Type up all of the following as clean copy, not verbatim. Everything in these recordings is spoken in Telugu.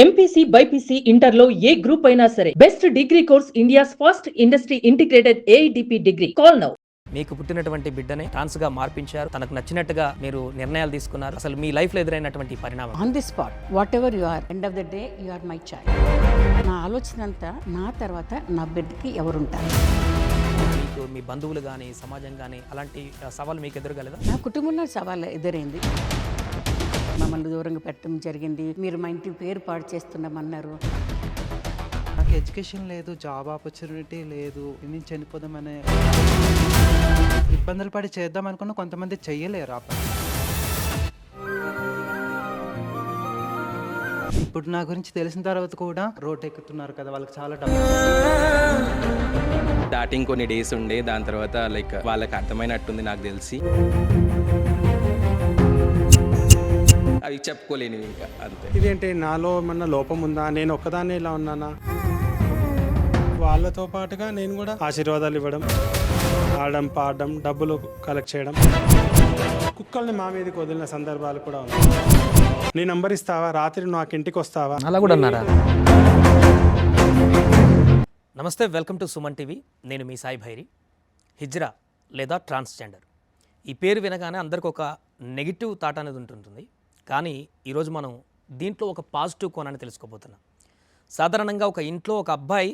ఎంపీసీ బైపీసీ ఇంటర్లో ఏ గ్రూప్ అయినా సరే best degree course India's first industry integrated AIDP degree. Call now. మీకు పుట్టినటువంటి బిడ్డని గా మార్పించారు, తనకు నచ్చినట్టుగా మీరు నిర్ణయాలు తీసుకున్నారు. అసలు మీ లైఫ్ లో ఎదురైనటువంటి పరిణామం? On the spot, whatever you are, end of the day you are my child. నా ఆలోచన అంతా నా తర్వాత నా బిడ్డకి ఎవరుంటారు. మీకు మీ బంధువులు కానీ సమాజం కానీ అలాంటి సవాలు మీకు ఎదురుగలదా? నా కుటుంబంలో సవాలు ఎదురైంది. మమ్మల్ని దూరంగా పెట్టడం జరిగింది. మీరు మా ఇంటి పేరు పాడు చేస్తున్నామన్నారు. నాకు ఎడ్యుకేషన్ లేదు, జాబ్ ఆపర్చునిటీ లేదు, నేను చనిపోదామనే ఇబ్బందులు పడి చేద్దాం అనుకున్న కొంతమంది చెయ్యలేరు ఆ పని. ఇప్పుడు నా గురించి తెలిసిన తర్వాత కూడా రోడ్ ఎక్కుతున్నారు కదా, వాళ్ళకి చాలా డబ్బు. స్టార్టింగ్ కొన్ని డేస్ ఉండే, దాని తర్వాత లైక్ వాళ్ళకి అర్థమైనట్టుంది నాకు తెలిసి. అవి చెప్పుకోలేనివి ఇంకా అంతే. ఇదేంటి నాలో ఏమన్నా లోపం ఉందా, నేను ఒక్కదాన్ని ఇలా ఉన్నానా? వాళ్ళతో పాటుగా నేను కూడా ఆశీర్వాదాలు ఇవ్వడం, ఆడడం, పాడడం, డబ్బులు కలెక్ట్ చేయడం, కుక్కల్ని మా మీదకి వదిలిన సందర్భాలు కూడా ఉన్నాయి. నీ నంబర్ ఇస్తావా, రాత్రి నాకు ఇంటికి వస్తావా, అలా కూడా అన్నారా? నమస్తే, వెల్కమ్ టు సుమన్ టీవీ. నేను మీ సాయి భైరి. హిజ్రా లేదా ట్రాన్స్జెండర్, ఈ పేరు వినగానే అందరికి ఒక నెగిటివ్ థాట్ అనేది ఉంటుంటుంది. కానీ ఈరోజు మనం దీంట్లో ఒక పాజిటివ్ కోణాన్ని తెలుసుకోబోతున్నాం. సాధారణంగా ఒక ఇంట్లో ఒక అబ్బాయి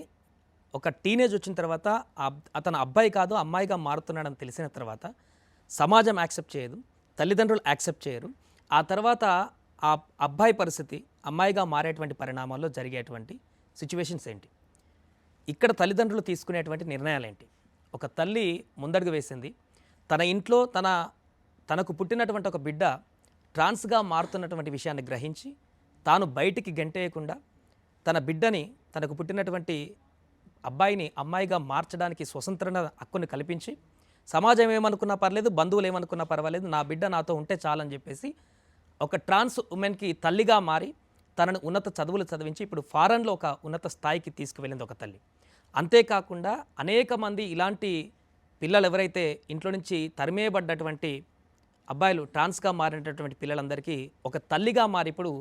ఒక టీనేజ్ వచ్చిన తర్వాత అతను అబ్బాయి కాదు అమ్మాయిగా మారుతున్నాడని తెలిసిన తర్వాత సమాజం యాక్సెప్ట్ చేయదు, తల్లిదండ్రులు యాక్సెప్ట్ చేయరు. ఆ తర్వాత ఆ అబ్బాయి పరిస్థితి అమ్మాయిగా మారేటువంటి పరిణామాల్లో జరిగేటువంటి సిచ్యువేషన్స్ ఏంటి, ఇక్కడ తల్లిదండ్రులు తీసుకునేటువంటి నిర్ణయాలు ఏంటి? ఒక తల్లి ముందడుగు వేసింది, తన ఇంట్లో తనకు పుట్టినటువంటి ఒక బిడ్డ ట్రాన్స్గా మారుతున్నటువంటి విషయాన్ని గ్రహించి తాను బయటికి గెంటేయకుండా తన బిడ్డని, తనకు పుట్టినటువంటి అబ్బాయిని అమ్మాయిగా మార్చడానికి స్వతంత్ర హక్కుని కల్పించి, సమాజం ఏమనుకున్నా పర్లేదు, బంధువులు ఏమనుకున్నా పర్వాలేదు, నా బిడ్డ నాతో ఉంటే చాలని చెప్పేసి ఒక ట్రాన్స్ ఉమెన్కి తల్లిగా మారి తనను ఉన్నత చదువులు చదివించి ఇప్పుడు ఫారెన్లో ఒక ఉన్నత స్థాయికి తీసుకువెళ్ళింది ఒక తల్లి. అంతేకాకుండా అనేక మంది ఇలాంటి పిల్లలు ఎవరైతే ఇంట్లో నుంచి తరిమేయబడ్డటువంటి అబ్బాయిలు, ట్రాన్స్గా మారినటువంటి పిల్లలందరికీ ఒక తల్లిగా మారి ఇప్పుడు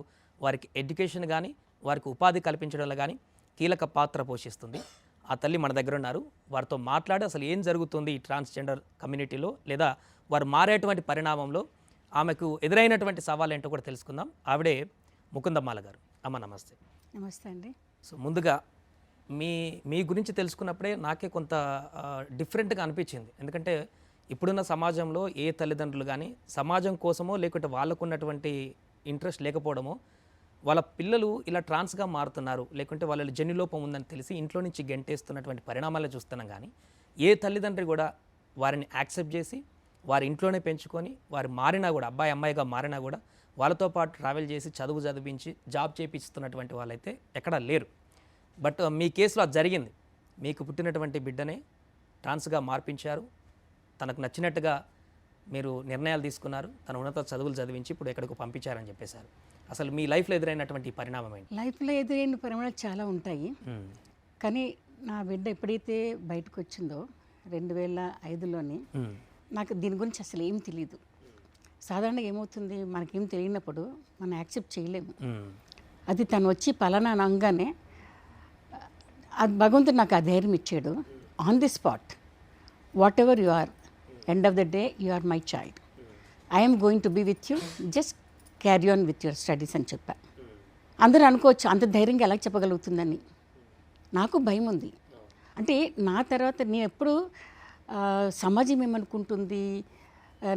వారికి ఎడ్యుకేషన్ కానీ వారికి ఉపాధి కల్పించడంలో కానీ కీలక పాత్ర పోషిస్తుంది. ఆ తల్లి మన దగ్గర ఉన్నారు. వారితో మాట్లాడి అసలు ఏం జరుగుతుంది ఈ ట్రాన్స్జెండర్ కమ్యూనిటీలో, లేదా వారు మారేటువంటి పరిణామంలో ఆమెకు ఎదురైనటువంటి సవాళ్ళు ఏంటో కూడా తెలుసుకుందాం. ఆవిడే ముకుందమ్మాల గారు. అమ్మ నమస్తే. నమస్తే అండి. సో ముందుగా మీ గురించి తెలుసుకున్నప్పుడే నాకే కొంత డిఫరెంట్గా అనిపించింది. ఎందుకంటే ఇప్పుడున్న సమాజంలో ఏ తల్లిదండ్రులు కానీ సమాజం కోసమో లేకుంటే వాళ్ళకున్నటువంటి ఇంట్రెస్ట్ లేకపోవడమో వాళ్ళ పిల్లలు ఇలా ట్రాన్స్గా మారుతున్నారు, లేకుంటే వాళ్ళ జన్యులోపం ఉందని తెలిసి ఇంట్లో నుంచి గెంటేస్తున్నటువంటి పరిణామాలు చూస్తున్నాం. కానీ ఏ తల్లిదండ్రి కూడా వారిని యాక్సెప్ట్ చేసి వారి ఇంట్లోనే పెంచుకొని వారు మారినా కూడా, అబ్బాయి అమ్మాయిగా మారినా కూడా వాళ్ళతో పాటు ట్రావెల్ చేసి చదువు చదివించి జాబ్ చేపిస్తున్నటువంటి వాళ్ళైతే ఎక్కడా లేరు. బట్ మీ కేసులో అది జరిగింది. మీకు పుట్టినటువంటి బిడ్డనే ట్రాన్స్గా మార్పించారు, తనకు నచ్చినట్టుగా మీరు నిర్ణయాలు తీసుకున్నారు, తన ఉన్నత చదువులు చదివించి ఇప్పుడు ఎక్కడికి పంపించారని చెప్పేశారు. అసలు మీ లైఫ్లో ఎదురైనటువంటి పరిణామం ఏంటి? లైఫ్లో ఎదురైన పరిమాణాలు చాలా ఉంటాయి. కానీ నా బిడ్డ ఎప్పుడైతే బయటకు వచ్చిందో 2005లోనే నాకు దీని గురించి అసలు ఏం తెలియదు. సాధారణంగా ఏమవుతుంది, మనకేం తెలియనప్పుడు మనం యాక్సెప్ట్ చేయలేము. అది తను వచ్చి పలానా అనగానే అది భగవంతుడు నాకు ఆ ధైర్యం ఇచ్చాడు. On the spot, whatever you are, end of the day you are my child. I'm going to be with you, just carry on with your studies అని చెప్పా. అందరూ అనుకోవచ్చు అంత ధైర్యంగా ఎలా చెప్పగలుగుతుందని. నాకు భయం ఉంది. అంటే నా తర్వాత నేను ఎప్పుడు సమాజం ఏమనుకుంటుంది,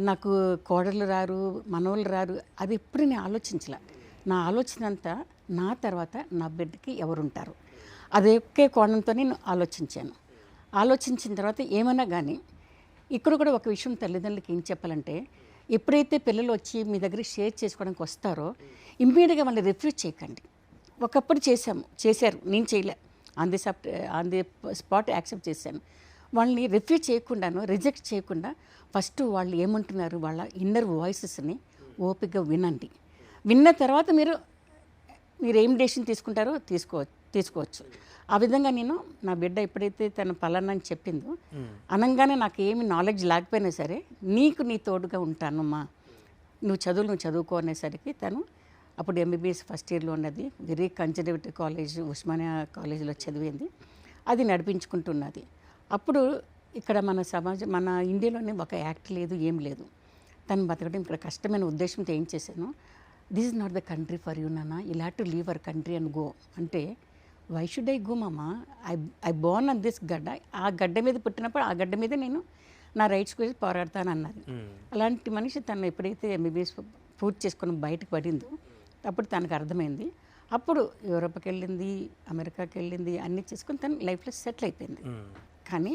నాకు కోడళ్ళు రారు, మనవళ్ళు రారు, అది ఎప్పుడు నేను ఆలోచించలే. నా ఆలోచన అంతా నా తర్వాత నా బిడ్డకి ఎవరుంటారు, అదే ఒకే కోణంతో నేను ఆలోచించిన తర్వాత ఏమైనా కానీ ఇక్కడ కూడా ఒక విషయం తల్లిదండ్రులకి ఏం చెప్పాలంటే, ఎప్పుడైతే పిల్లలు వచ్చి మీ దగ్గర షేర్ చేసుకోవడానికి వస్తారో ఇమ్మీడియట్గా వాళ్ళని రిఫ్యూజ్ చేయకండి. ఒకప్పుడు చేశారు, నేను చేయలే. ఆన్ ది స్పాట్ యాక్సెప్ట్ చేశాను. వాళ్ళని రిఫ్యూజ్ చేయకుండాను, రిజెక్ట్ చేయకుండా ఫస్ట్ వాళ్ళు ఏమంటున్నారు వాళ్ళ ఇన్నర్ వాయిసెస్ని ఓపికగా వినండి. విన్న తర్వాత మీరు ఏం డెసిషన్ తీసుకుంటారో తీసుకోవచ్చు. ఆ విధంగా నేను నా బిడ్డ ఎప్పుడైతే తన పలానా అని చెప్పిందో అనగానే నాకు ఏమి నాలెడ్జ్ లేకపోయినా సరే నీ తోడుగా ఉంటానమ్మా, నువ్వు చదువుకో అనేసరికి తను అప్పుడు ఎంబీబీఎస్ ఫస్ట్ ఇయర్లో ఉన్నది, వెరీ కన్జర్వేటివ్ కాలేజ్, ఉస్మానియా కాలేజీలో చదివింది, అది నడిపించుకుంటున్నది. అప్పుడు ఇక్కడ మన సమాజం, మన ఇండియాలోనే ఒక యాక్ట్ లేదు, ఏం లేదు. తను బతకడం ఇక్కడ కష్టమైన ఉద్దేశంతో ఏం చేశాను, this is not the country for you నాన్న, you have to leave our country and go అంటే, వై షుడ్ ఐ గో మామ, ఐ బోర్న్ ఆన్ దిస్ గడ్డ, ఆ గడ్డ మీద పుట్టినప్పుడు ఆ గడ్డ మీద నేను నా రైట్స్ గురించి పోరాడతానన్నది. అలాంటి మనిషి తను ఎప్పుడైతే ఎంబీబీఎస్ పూర్తి చేసుకుని బయటకు పడిందో అప్పుడు తనకు అర్థమైంది. అప్పుడు యూరోప్కి వెళ్ళింది, అమెరికాకి వెళ్ళింది, అన్నీ చేసుకుని తను లైఫ్లో సెటిల్ అయిపోయింది. కానీ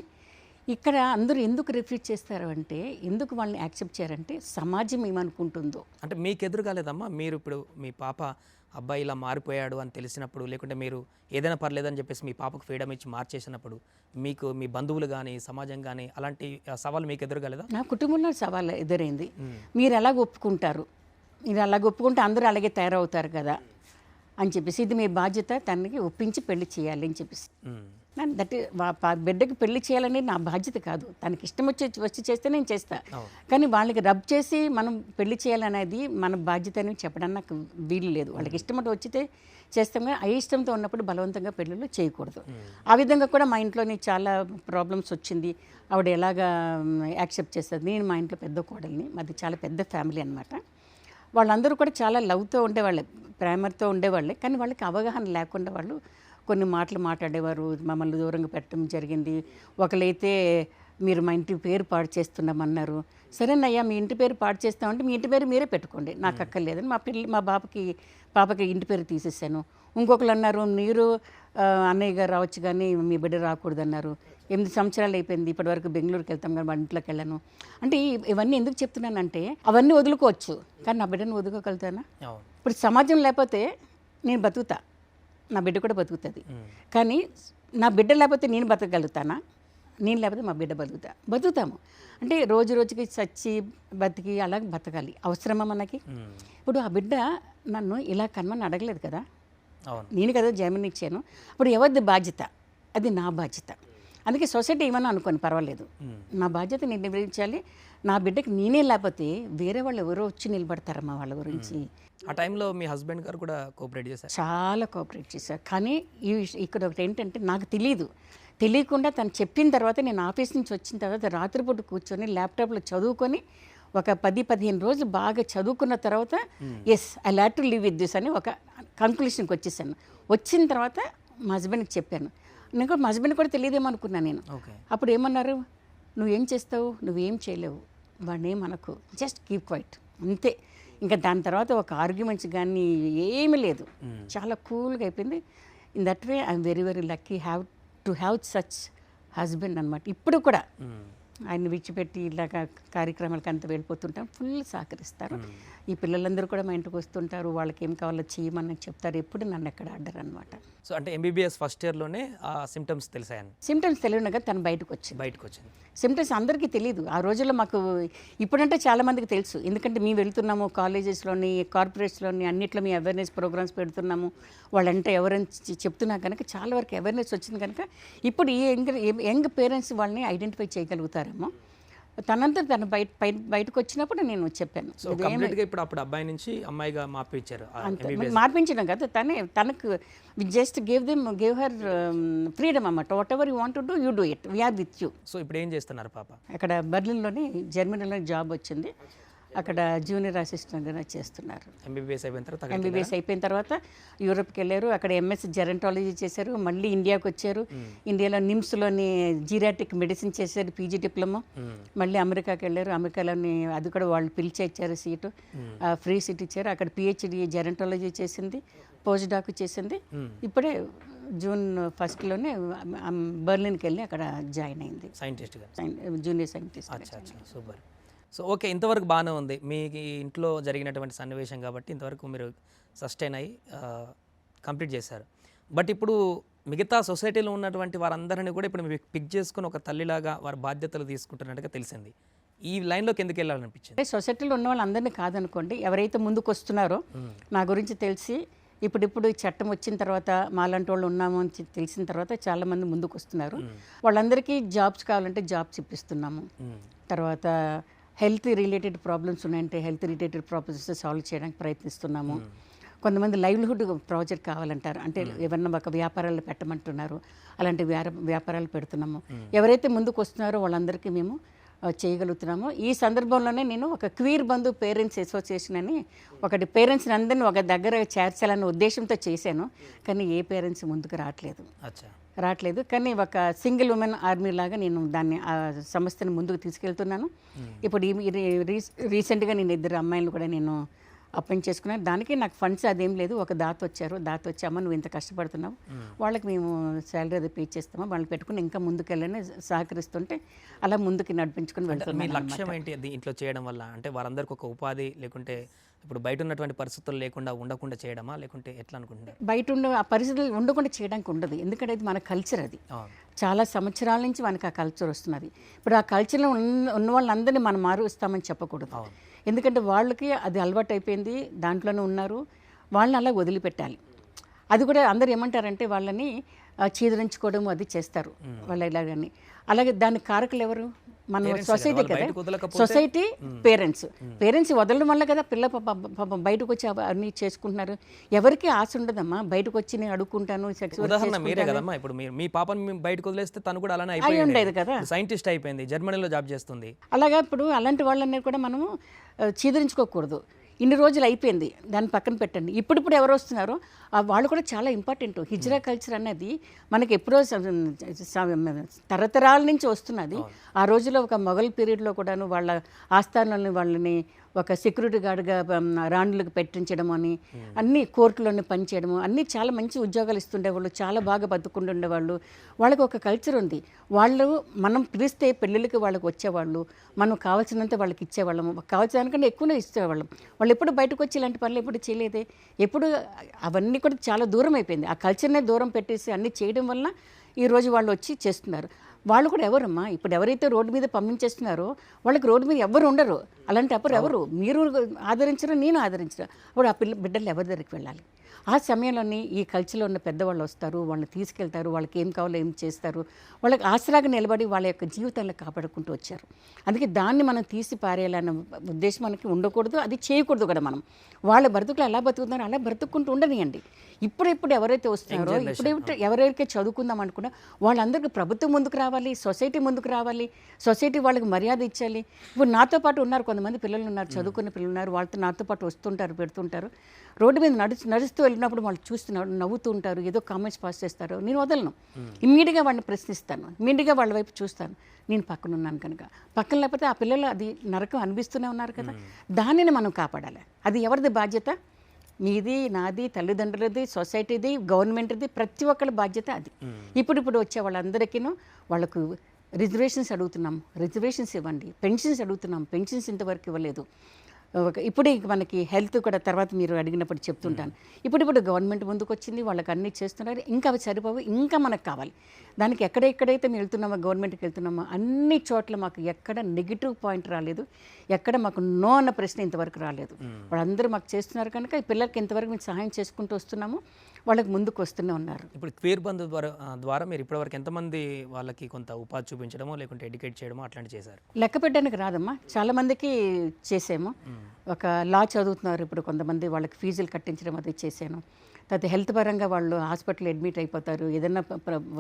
ఇక్కడ అందరూ ఎందుకు రిఫ్యూజ్ చేస్తారు అంటే, ఎందుకు వాళ్ళని యాక్సెప్ట్ చేయారంటే సమాజం ఏమనుకుంటుందో. అంటే మీకు ఎదురు కాలేదమ్మా, మీరు ఇప్పుడు మీ పాప అబ్బాయి ఇలా మారిపోయాడు అని తెలిసినప్పుడు, లేకుంటే మీరు ఏదైనా పర్లేదని చెప్పేసి మీ పాపకు ఫ్రీడమ్ ఇచ్చి మార్చేసినప్పుడు మీకు మీ బంధువులు కానీ సమాజం కానీ అలాంటి సవాలు మీకు ఎదురు కాలేదా? నా కుటుంబంలో సవాలు ఎదురైంది. మీరు ఎలాగ ఒప్పుకుంటారు, మీరు అలాగ ఒప్పుకుంటే అందరూ అలాగే తయారవుతారు కదా అని చెప్పేసి, ఇది మీ బాధ్యత, తనకి ఒప్పించి పెళ్లి చేయాలి అని చెప్పేసి. దట్ బిడ్డకి పెళ్లి చేయాలని నా బాధ్యత కాదు, తనకి ఇష్టం వచ్చి చేస్తే నేను చేస్తా. కానీ వాళ్ళకి రబ్ చేసి మనం పెళ్లి చేయాలనేది మన బాధ్యత అని చెప్పడానికి నాకు వీలు లేదు. వాళ్ళకి ఇష్టం వచ్చితే చేస్తాం, కానీ అయిష్టంతో ఉన్నప్పుడు బలవంతంగా పెళ్ళిళ్ళు చేయకూడదు. ఆ విధంగా కూడా మా ఇంట్లోని చాలా ప్రాబ్లమ్స్ వచ్చింది. ఆవిడ ఎలాగా యాక్సెప్ట్ చేస్తుంది. నేను మా ఇంట్లో పెద్ద కోడల్ని, మాది చాలా పెద్ద ఫ్యామిలీ అనమాట. వాళ్ళందరూ కూడా చాలా లవ్తో ఉండేవాళ్ళే, ప్రేమతో ఉండేవాళ్ళే. కానీ వాళ్ళకి అవగాహన లేకుండా వాళ్ళు కొన్ని మాటలు మాట్లాడేవారు, మమ్మల్ని దూరంగా పెట్టడం జరిగింది. ఒకరైతే మీరు మా ఇంటి పేరు పాడు చేస్తున్నామన్నారు. సరేనయ్యా, మీ ఇంటి పేరు పాడు చేస్తామంటే మీ ఇంటి పేరు మీరే పెట్టుకోండి, నాకు అక్కర్లేదని మా పాపకి ఇంటి పేరు తీసేసాను. ఇంకొకరు అన్నారు, మీరు అన్నయ్య గారు రావచ్చు కానీ మీ బిడ్డ రాకూడదన్నారు. 8 సంవత్సరాలు అయిపోయింది, ఇప్పటివరకు బెంగళూరుకి వెళ్తాం కానీ మా ఇంట్లోకి వెళ్ళను అంటే. ఇవన్నీ ఎందుకు చెప్తున్నానంటే, అవన్నీ వదులుకోవచ్చు కానీ నా బిడ్డను వదులుకోగలుగుతానా? ఇప్పుడు సమాజం లేకపోతే నేను బతుకుతా, నా బిడ్డ కూడా బతుకుతుంది. కానీ నా బిడ్డ లేకపోతే నేను బతకగలుగుతానా? నేను లేకపోతే మా బిడ్డ బతుకుతాము అంటే రోజు రోజుకి చచ్చి బతికి అలా బతకాలి. అవసరమా మనకి? ఇప్పుడు ఆ బిడ్డ నన్ను ఇలా కన్మని అడగలేదు కదా, నేను కదా జామీన్ ఇచ్చాను. ఇప్పుడు ఎవరిది బాధ్యత? అది నా బాధ్యత. అందుకే సొసైటీ ఏమన్నా అనుకోని పర్వాలేదు, నా బాధ్యత నేను నిర్వహించాలి. నా బిడ్డకి నేనే లేకపోతే వేరే వాళ్ళు ఎవరో వచ్చి నిలబడతారమ్మా వాళ్ళ గురించి. ఆ టైంలో మీ హస్బెండ్ గారు కూడా కోఆపరేట్ చేశారు? చాలా కోఆపరేట్ చేశారు. కానీ ఇక్కడ ఒకటి ఏంటంటే, నాకు తెలియకుండా తను చెప్పిన తర్వాత, నేను ఆఫీస్ నుంచి వచ్చిన తర్వాత రాత్రిపూట కూర్చొని ల్యాప్టాప్లో చదువుకొని ఒక 10-15 రోజులు బాగా చదువుకున్న తర్వాత yes I had to live with this అని ఒక కంక్లూషన్కి వచ్చేసాను. వచ్చిన తర్వాత మా హస్బెండ్కి చెప్పాను. నేను మా హస్బెండ్ కూడా తెలియదేమనుకున్నాను నేను. అప్పుడు ఏమన్నారు, నువ్వేం చేస్తావు, నువ్వేం చేయలేవు, వాడిని ఏమనకు, జస్ట్ కీప్ క్వైట్ అంతే. ఇంకా దాని తర్వాత ఒక ఆర్గ్యుమెంట్స్ కానీ ఏమీ లేదు, చాలా కూల్గా అయిపోయింది. In that way I'm very very lucky to have such husband అనమాట. ఇప్పుడు కూడా ఆయన విడిచిపెట్టి ఇలాగ కార్యక్రమాలకు అంతా వెళ్ళిపోతుంటాం, ఫుల్ సహకరిస్తారు. ఈ పిల్లలందరూ కూడా మా ఇంటికి వస్తుంటారు, వాళ్ళకి ఏం కావాలో చేయమని చెప్తారు, ఎప్పుడు నన్ను ఎక్కడ అడ్డరు అనమాట. సో అంటే ఎంబీబీఎస్ ఫస్ట్ ఇయర్లోనే ఆ సిమ్టమ్స్ తెలిసాయని? సిమ్టమ్స్ తెలియనగా తను బయటకు వచ్చింది. సిమ్టమ్స్ అందరికీ తెలియదు ఆ రోజుల్లో. మాకు ఇప్పుడంటే చాలామందికి తెలుసు, ఎందుకంటే మేము వెళ్తున్నాము కాలేజెస్లోని, కార్పొరేట్స్లోని, అన్నిట్లో మేము అవేర్నెస్ ప్రోగ్రామ్స్ పెడుతున్నాము. వాళ్ళంటే ఎవరైనా చెప్తున్నా కనుక చాలా వరకు అవేర్నెస్ వచ్చింది కనుక ఇప్పుడు ఈ యంగ్ పేరెంట్స్ వాళ్ళని ఐడెంటిఫై చేయగలుగుతారేమో. తనంతా తను బయటకు వచ్చినప్పుడు నేను చెప్పాను. ఇప్పుడు అబ్బాయి నుంచి అమ్మాయిగా మార్పించారు? మార్పించడం కదా, తనకు జస్ట్ గివ్ హర్ ఫ్రీడమ్ అన్నమాట. Whatever you want to do, you do it, we're with you. So ఇప్పుడు ఏం చేస్తున్నారు పాప? అక్కడ బర్లిన్లోని, జర్మనీలో జాబ్ వచ్చింది, అక్కడ జూనియర్ అసిస్టెంట్గా చేస్తున్నారు. ఎంబీబీఎస్ అయిపోయిన తర్వాత యూరోప్కి వెళ్ళారు, అక్కడ ఎంఎస్ జెరంటాలజీ చేశారు. మళ్ళీ ఇండియాకి వచ్చారు, ఇండియాలో నిమ్స్లోని జీరాటిక్ మెడిసిన్ చేశారు, పీజీ డిప్లొమా. మళ్ళీ అమెరికాకి వెళ్ళారు, అమెరికాలోని అది కూడా వాళ్ళు పిలిచి ఇచ్చారు సీటు, ఫ్రీ సీట్ ఇచ్చారు. అక్కడ పిహెచ్డి జెరంటాలజీ చేసింది, పోస్ట్ డాక్ చేసింది. ఇప్పుడే జూన్ 1 బర్లిన్కి వెళ్ళి అక్కడ జాయిన్ అయింది junior scientist. Super. So okay, ఇంతవరకు బాగానే ఉంది. మీ ఇంట్లో జరిగినటువంటి సన్నివేశం కాబట్టి ఇంతవరకు మీరు సస్టైన్ అయ్యి కంప్లీట్ చేశారు. బట్ ఇప్పుడు మిగతా సొసైటీలో ఉన్నటువంటి వారందరినీ కూడా ఇప్పుడు మీరు పిక్ చేసుకుని ఒక తల్లిలాగా వారి బాధ్యతలు తీసుకుంటున్నట్టుగా తెలిసింది. ఈ లైన్లోకి ఎందుకు వెళ్ళాలనిపించింది? సొసైటీలో ఉన్న వాళ్ళందరినీ కాదనుకోండి, ఎవరైతే ముందుకు వస్తున్నారో నా గురించి తెలిసి, ఇప్పుడు ఈ చట్టం వచ్చిన తర్వాత మాలాంటి వాళ్ళు ఉన్నాము అని తెలిసిన తర్వాత చాలామంది ముందుకు వస్తున్నారు. వాళ్ళందరికీ జాబ్స్ కావాలంటే జాబ్స్ ఇప్పిస్తున్నాము. తర్వాత హెల్త్ రిలేటెడ్ ప్రాబ్లమ్స్ ఉన్నాయంటే హెల్త్ రిలేటెడ్ ప్రాబ్లమ్స్ సాల్వ్ చేయడానికి ప్రయత్నిస్తున్నాము. కొంతమంది లైవ్లీహుడ్ ప్రాజెక్ట్ కావాలంటారు, అంటే ఎవరన్నా ఒక వ్యాపారాలు పెట్టమంటున్నారు, అలాంటి వ్యాపారాలు పెడుతున్నాము. ఎవరైతే ముందుకు వస్తున్నారో వాళ్ళందరికీ మేము చేయగలుగుతున్నాము. ఈ సందర్భంలోనే నేను ఒక క్వీర్ బంధు పేరెంట్స్ అసోసియేషన్ అని ఒకటి పేరెంట్స్ని అందరినీ ఒక దగ్గర చేర్చాలనే ఉద్దేశంతో చేశాను. కానీ ఏ పేరెంట్స్ ముందుకు రావట్లేదు. కానీ ఒక సింగిల్ ఉమెన్ ఆర్మీ లాగా నేను దాన్ని ఆ సంస్థని ముందుకు తీసుకెళ్తున్నాను. ఇప్పుడు రీసెంట్గా నేను 2 అమ్మాయిలు కూడా నేను అపాయింట్ చేసుకున్నాను. దానికి నాకు ఫండ్స్ అదేం లేదు. ఒక దాత వచ్చి అమ్మ నువ్వు ఇంత కష్టపడుతున్నావు, వాళ్ళకి మేము శాలరీ అది పే చేస్తామో వాళ్ళు పెట్టుకుని ఇంకా ముందుకెళ్ళని సహకరిస్తుంటే అలా ముందుకు నడిపించుకుని మీ వెళ్తున్నాను. లక్ష్యం ఏంటి దీంట్లో చేయడం వల్ల? అంటే వారందరికీ ఒక ఉపాధి, లేకుంటే ఇప్పుడు బయట ఉన్నటువంటి పరిస్థితులు ఉండకుండా చేయడమా, లేకుంటే ఎట్లా అనుకుంటున్నారు? బయట ఉండే ఆ పరిస్థితులు ఉండకుండా చేయడానికి ఉండదు. ఎందుకంటే అది మన కల్చర్, అది చాలా సంవత్సరాల నుంచి మనకు ఆ కల్చర్ వస్తున్నది. ఇప్పుడు ఆ కల్చర్లో ఉన్న వాళ్ళందరినీ మనం మారుస్తామని చెప్పకూడదు. ఎందుకంటే వాళ్ళకి అది అలవాటు అయిపోయింది, దాంట్లోనే ఉన్నారు, వాళ్ళని అలా వదిలిపెట్టాలి. అది కూడా అందరు ఏమంటారంటే వాళ్ళని చీదరించుకోవడం అది చేస్తారు వాళ్ళు ఇలాగని. అలాగే దానికి కారకులు ఎవరు? మన సొసైటీ కదా, సొసైటీ, పేరెంట్స్ వదలడం వల్ల కదా పిల్ల బయటకు వచ్చి అన్నీ చేసుకుంటున్నారు. ఎవరికి ఆశ ఉండదమ్మా బయటకు వచ్చి నేను అడుక్కుంటాను, మీరే కదమ్మా ఇప్పుడు మీ పాపని బయటకు వదిలేస్తే తను కూడా అలానే అయి ఉండేది కదా, సైంటిస్ట్ అయిపోయింది, జర్మనీలో జాబ్ చేస్తుంది. అలాగా ఇప్పుడు అలాంటి వాళ్ళని కూడా మనము చీదరించుకోకూడదు. ఇన్ని రోజులు అయిపోయింది, దాన్ని పక్కన పెట్టండి. ఇప్పుడు ఎవరు వస్తున్నారో వాళ్ళు కూడా చాలా ఇంపార్టెంట్. హిజ్రా కల్చర్ అనేది మనకి ఎప్పుడో తరతరాల నుంచి వస్తున్నది. ఆ రోజుల్లో ఒక మొఘల్ పీరియడ్లో కూడాను వాళ్ళ ఆస్థానాలని వాళ్ళని ఒక సెక్యూరిటీ గార్డ్గా రాణులకు పెట్టించడం అని, అన్ని కోర్టులోనే పనిచేయడము, అన్నీ చాలా మంచి ఉద్యోగాలు ఇస్తుండేవాళ్ళు, చాలా బాగా బతుకుంటుండేవాళ్ళు. వాళ్ళకి ఒక కల్చర్ ఉంది. వాళ్ళు మనం పిలిస్తే పెళ్ళిళ్ళకి వాళ్ళకి వచ్చేవాళ్ళు, మనం కావాల్సినంత వాళ్ళకి ఇచ్చేవాళ్ళము, కావాల్సిన దానికంటే ఎక్కువనే ఇచ్చేవాళ్ళం. వాళ్ళు ఎప్పుడు బయటకు వచ్చి ఇలాంటి పనులు ఎప్పుడు చేయలేదే. ఎప్పుడు అవన్నీ కూడా చాలా దూరం అయిపోయింది. ఆ కల్చర్నే దూరం పెట్టేసి అన్నీ చేయడం వల్ల ఈరోజు వాళ్ళు వచ్చి చేస్తున్నారు. వాళ్ళు కూడా ఎవరమ్మా, ఇప్పుడు ఎవరైతే రోడ్డు మీద పంపించేస్తున్నారో వాళ్ళకి రోడ్డు మీద ఎవరు ఉండరు. అలాంటి అప్పుడు ఎవరు మీరు ఆదరించరు, నేను ఆదరించరు. అప్పుడు ఆ బిడ్డలు ఎవరి దగ్గరికి వెళ్ళాలి? ఆ సమయంలోని ఈ కల్చర్లో ఉన్న పెద్దవాళ్ళు వస్తారు, వాళ్ళని తీసుకెళ్తారు, వాళ్ళకి ఏం కావాలో ఏం చేస్తారు, వాళ్ళకి ఆసరాగా నిలబడి వాళ్ళ యొక్క జీవితాలను కాపాడుకుంటూ వచ్చారు. అందుకే దాన్ని మనం తీసి పారేయాలన్న ఉద్దేశం మనకి ఉండకూడదు, అది చేయకూడదు కూడా. మనం వాళ్ళ బ్రతుకులు ఎలా బతుకుతున్నారో అలా బ్రతుక్కుంటూ ఉండనియండి. ఇప్పుడు ఎవరైతే వస్తున్నారో, ఇప్పుడు ఎవరైతే చదువుకుందాం అనుకున్నా వాళ్ళందరికీ ప్రభుత్వం ముందుకు రావాలి, సొసైటీ ముందుకు రావాలి, సొసైటీ వాళ్ళకి మర్యాద ఇచ్చాలి. ఇప్పుడు నాతో పాటు ఉన్నారు కొంతమంది పిల్లలు ఉన్నారు, చదువుకున్న పిల్లలు ఉన్నారు, వాళ్ళతో నాతో పాటు వస్తుంటారు, పెడుతుంటారు. రోడ్డు మీద నడుస్తూ వెళ్ళినప్పుడు వాళ్ళు చూస్తున్నారు, నవ్వుతూ ఉంటారు, ఏదో కామెంట్స్ పాస్ చేస్తారు. నేను వదలను, ఇమ్మీడియట్గా వాళ్ళని ప్రశ్నిస్తాను, ఇమ్మీడియట్గా వాళ్ళ వైపు చూస్తాను. నేను పక్కన ఉన్నాను కనుక. పక్కన లేకపోతే ఆ పిల్లలు అది నరకం అనిపిస్తూనే ఉన్నారు కదా, దానిని మనం కాపాడాలి. అది ఎవరిది బాధ్యత? మీది, నాది, తల్లిదండ్రులది, సొసైటీది, గవర్నమెంట్ది, ప్రతి ఒక్కరి బాధ్యత అది. ఇప్పుడు వచ్చే వాళ్ళందరికీ వాళ్ళకు రిజర్వేషన్స్ అడుగుతున్నాం, రిజర్వేషన్స్ ఇవ్వండి. పెన్షన్స్ అడుగుతున్నాం, పెన్షన్స్ ఇంతవరకు ఇవ్వలేదు. ఇప్పుడు మనకి హెల్త్ కూడా తర్వాత మీరు అడిగినప్పుడు చెప్తుంటాను. ఇప్పుడు గవర్నమెంట్ ముందుకు వచ్చింది, వాళ్ళకి అన్నీ చేస్తున్నారు. ఇంకా అవి సరిపోవు, ఇంకా మనకు కావాలి. దానికి ఎక్కడైతే మేము వెళ్తున్నామో, గవర్నమెంట్కి వెళ్తున్నామో అన్ని చోట్ల మాకు ఎక్కడ నెగిటివ్ పాయింట్ రాలేదు, ఎక్కడ మాకు నో అన్న ప్రశ్న ఇంతవరకు రాలేదు. వాళ్ళందరూ మాకు చేస్తున్నారు కనుక ఈ పిల్లలకి ఇంతవరకు మేము సహాయం చేసుకుంటూ వస్తున్నాము, వాళ్ళకి ముందుకు వస్తూనే ఉన్నారు. ఇప్పుడు క్వీర్ బంధు ద్వారా మీరు ఇప్పటివరకు ఎంతమంది వాళ్ళకి కొంత ఉపాధి చూపించడమో లేకుంటే ఎడ్యుకేట్ చేయడమో అట్లాంటి చేశారు? లెక్క పెట్టడానికి రాదమ్మా, చాలామందికి చేసాము. ఒక లా చదువుతున్నారు ఇప్పుడు కొంతమంది, వాళ్ళకి ఫీజులు కట్టించడం అది చేశాను. తర్వాత హెల్త్ పరంగా వాళ్ళు హాస్పిటల్ అడ్మిట్ అయిపోతారు, ఏదైనా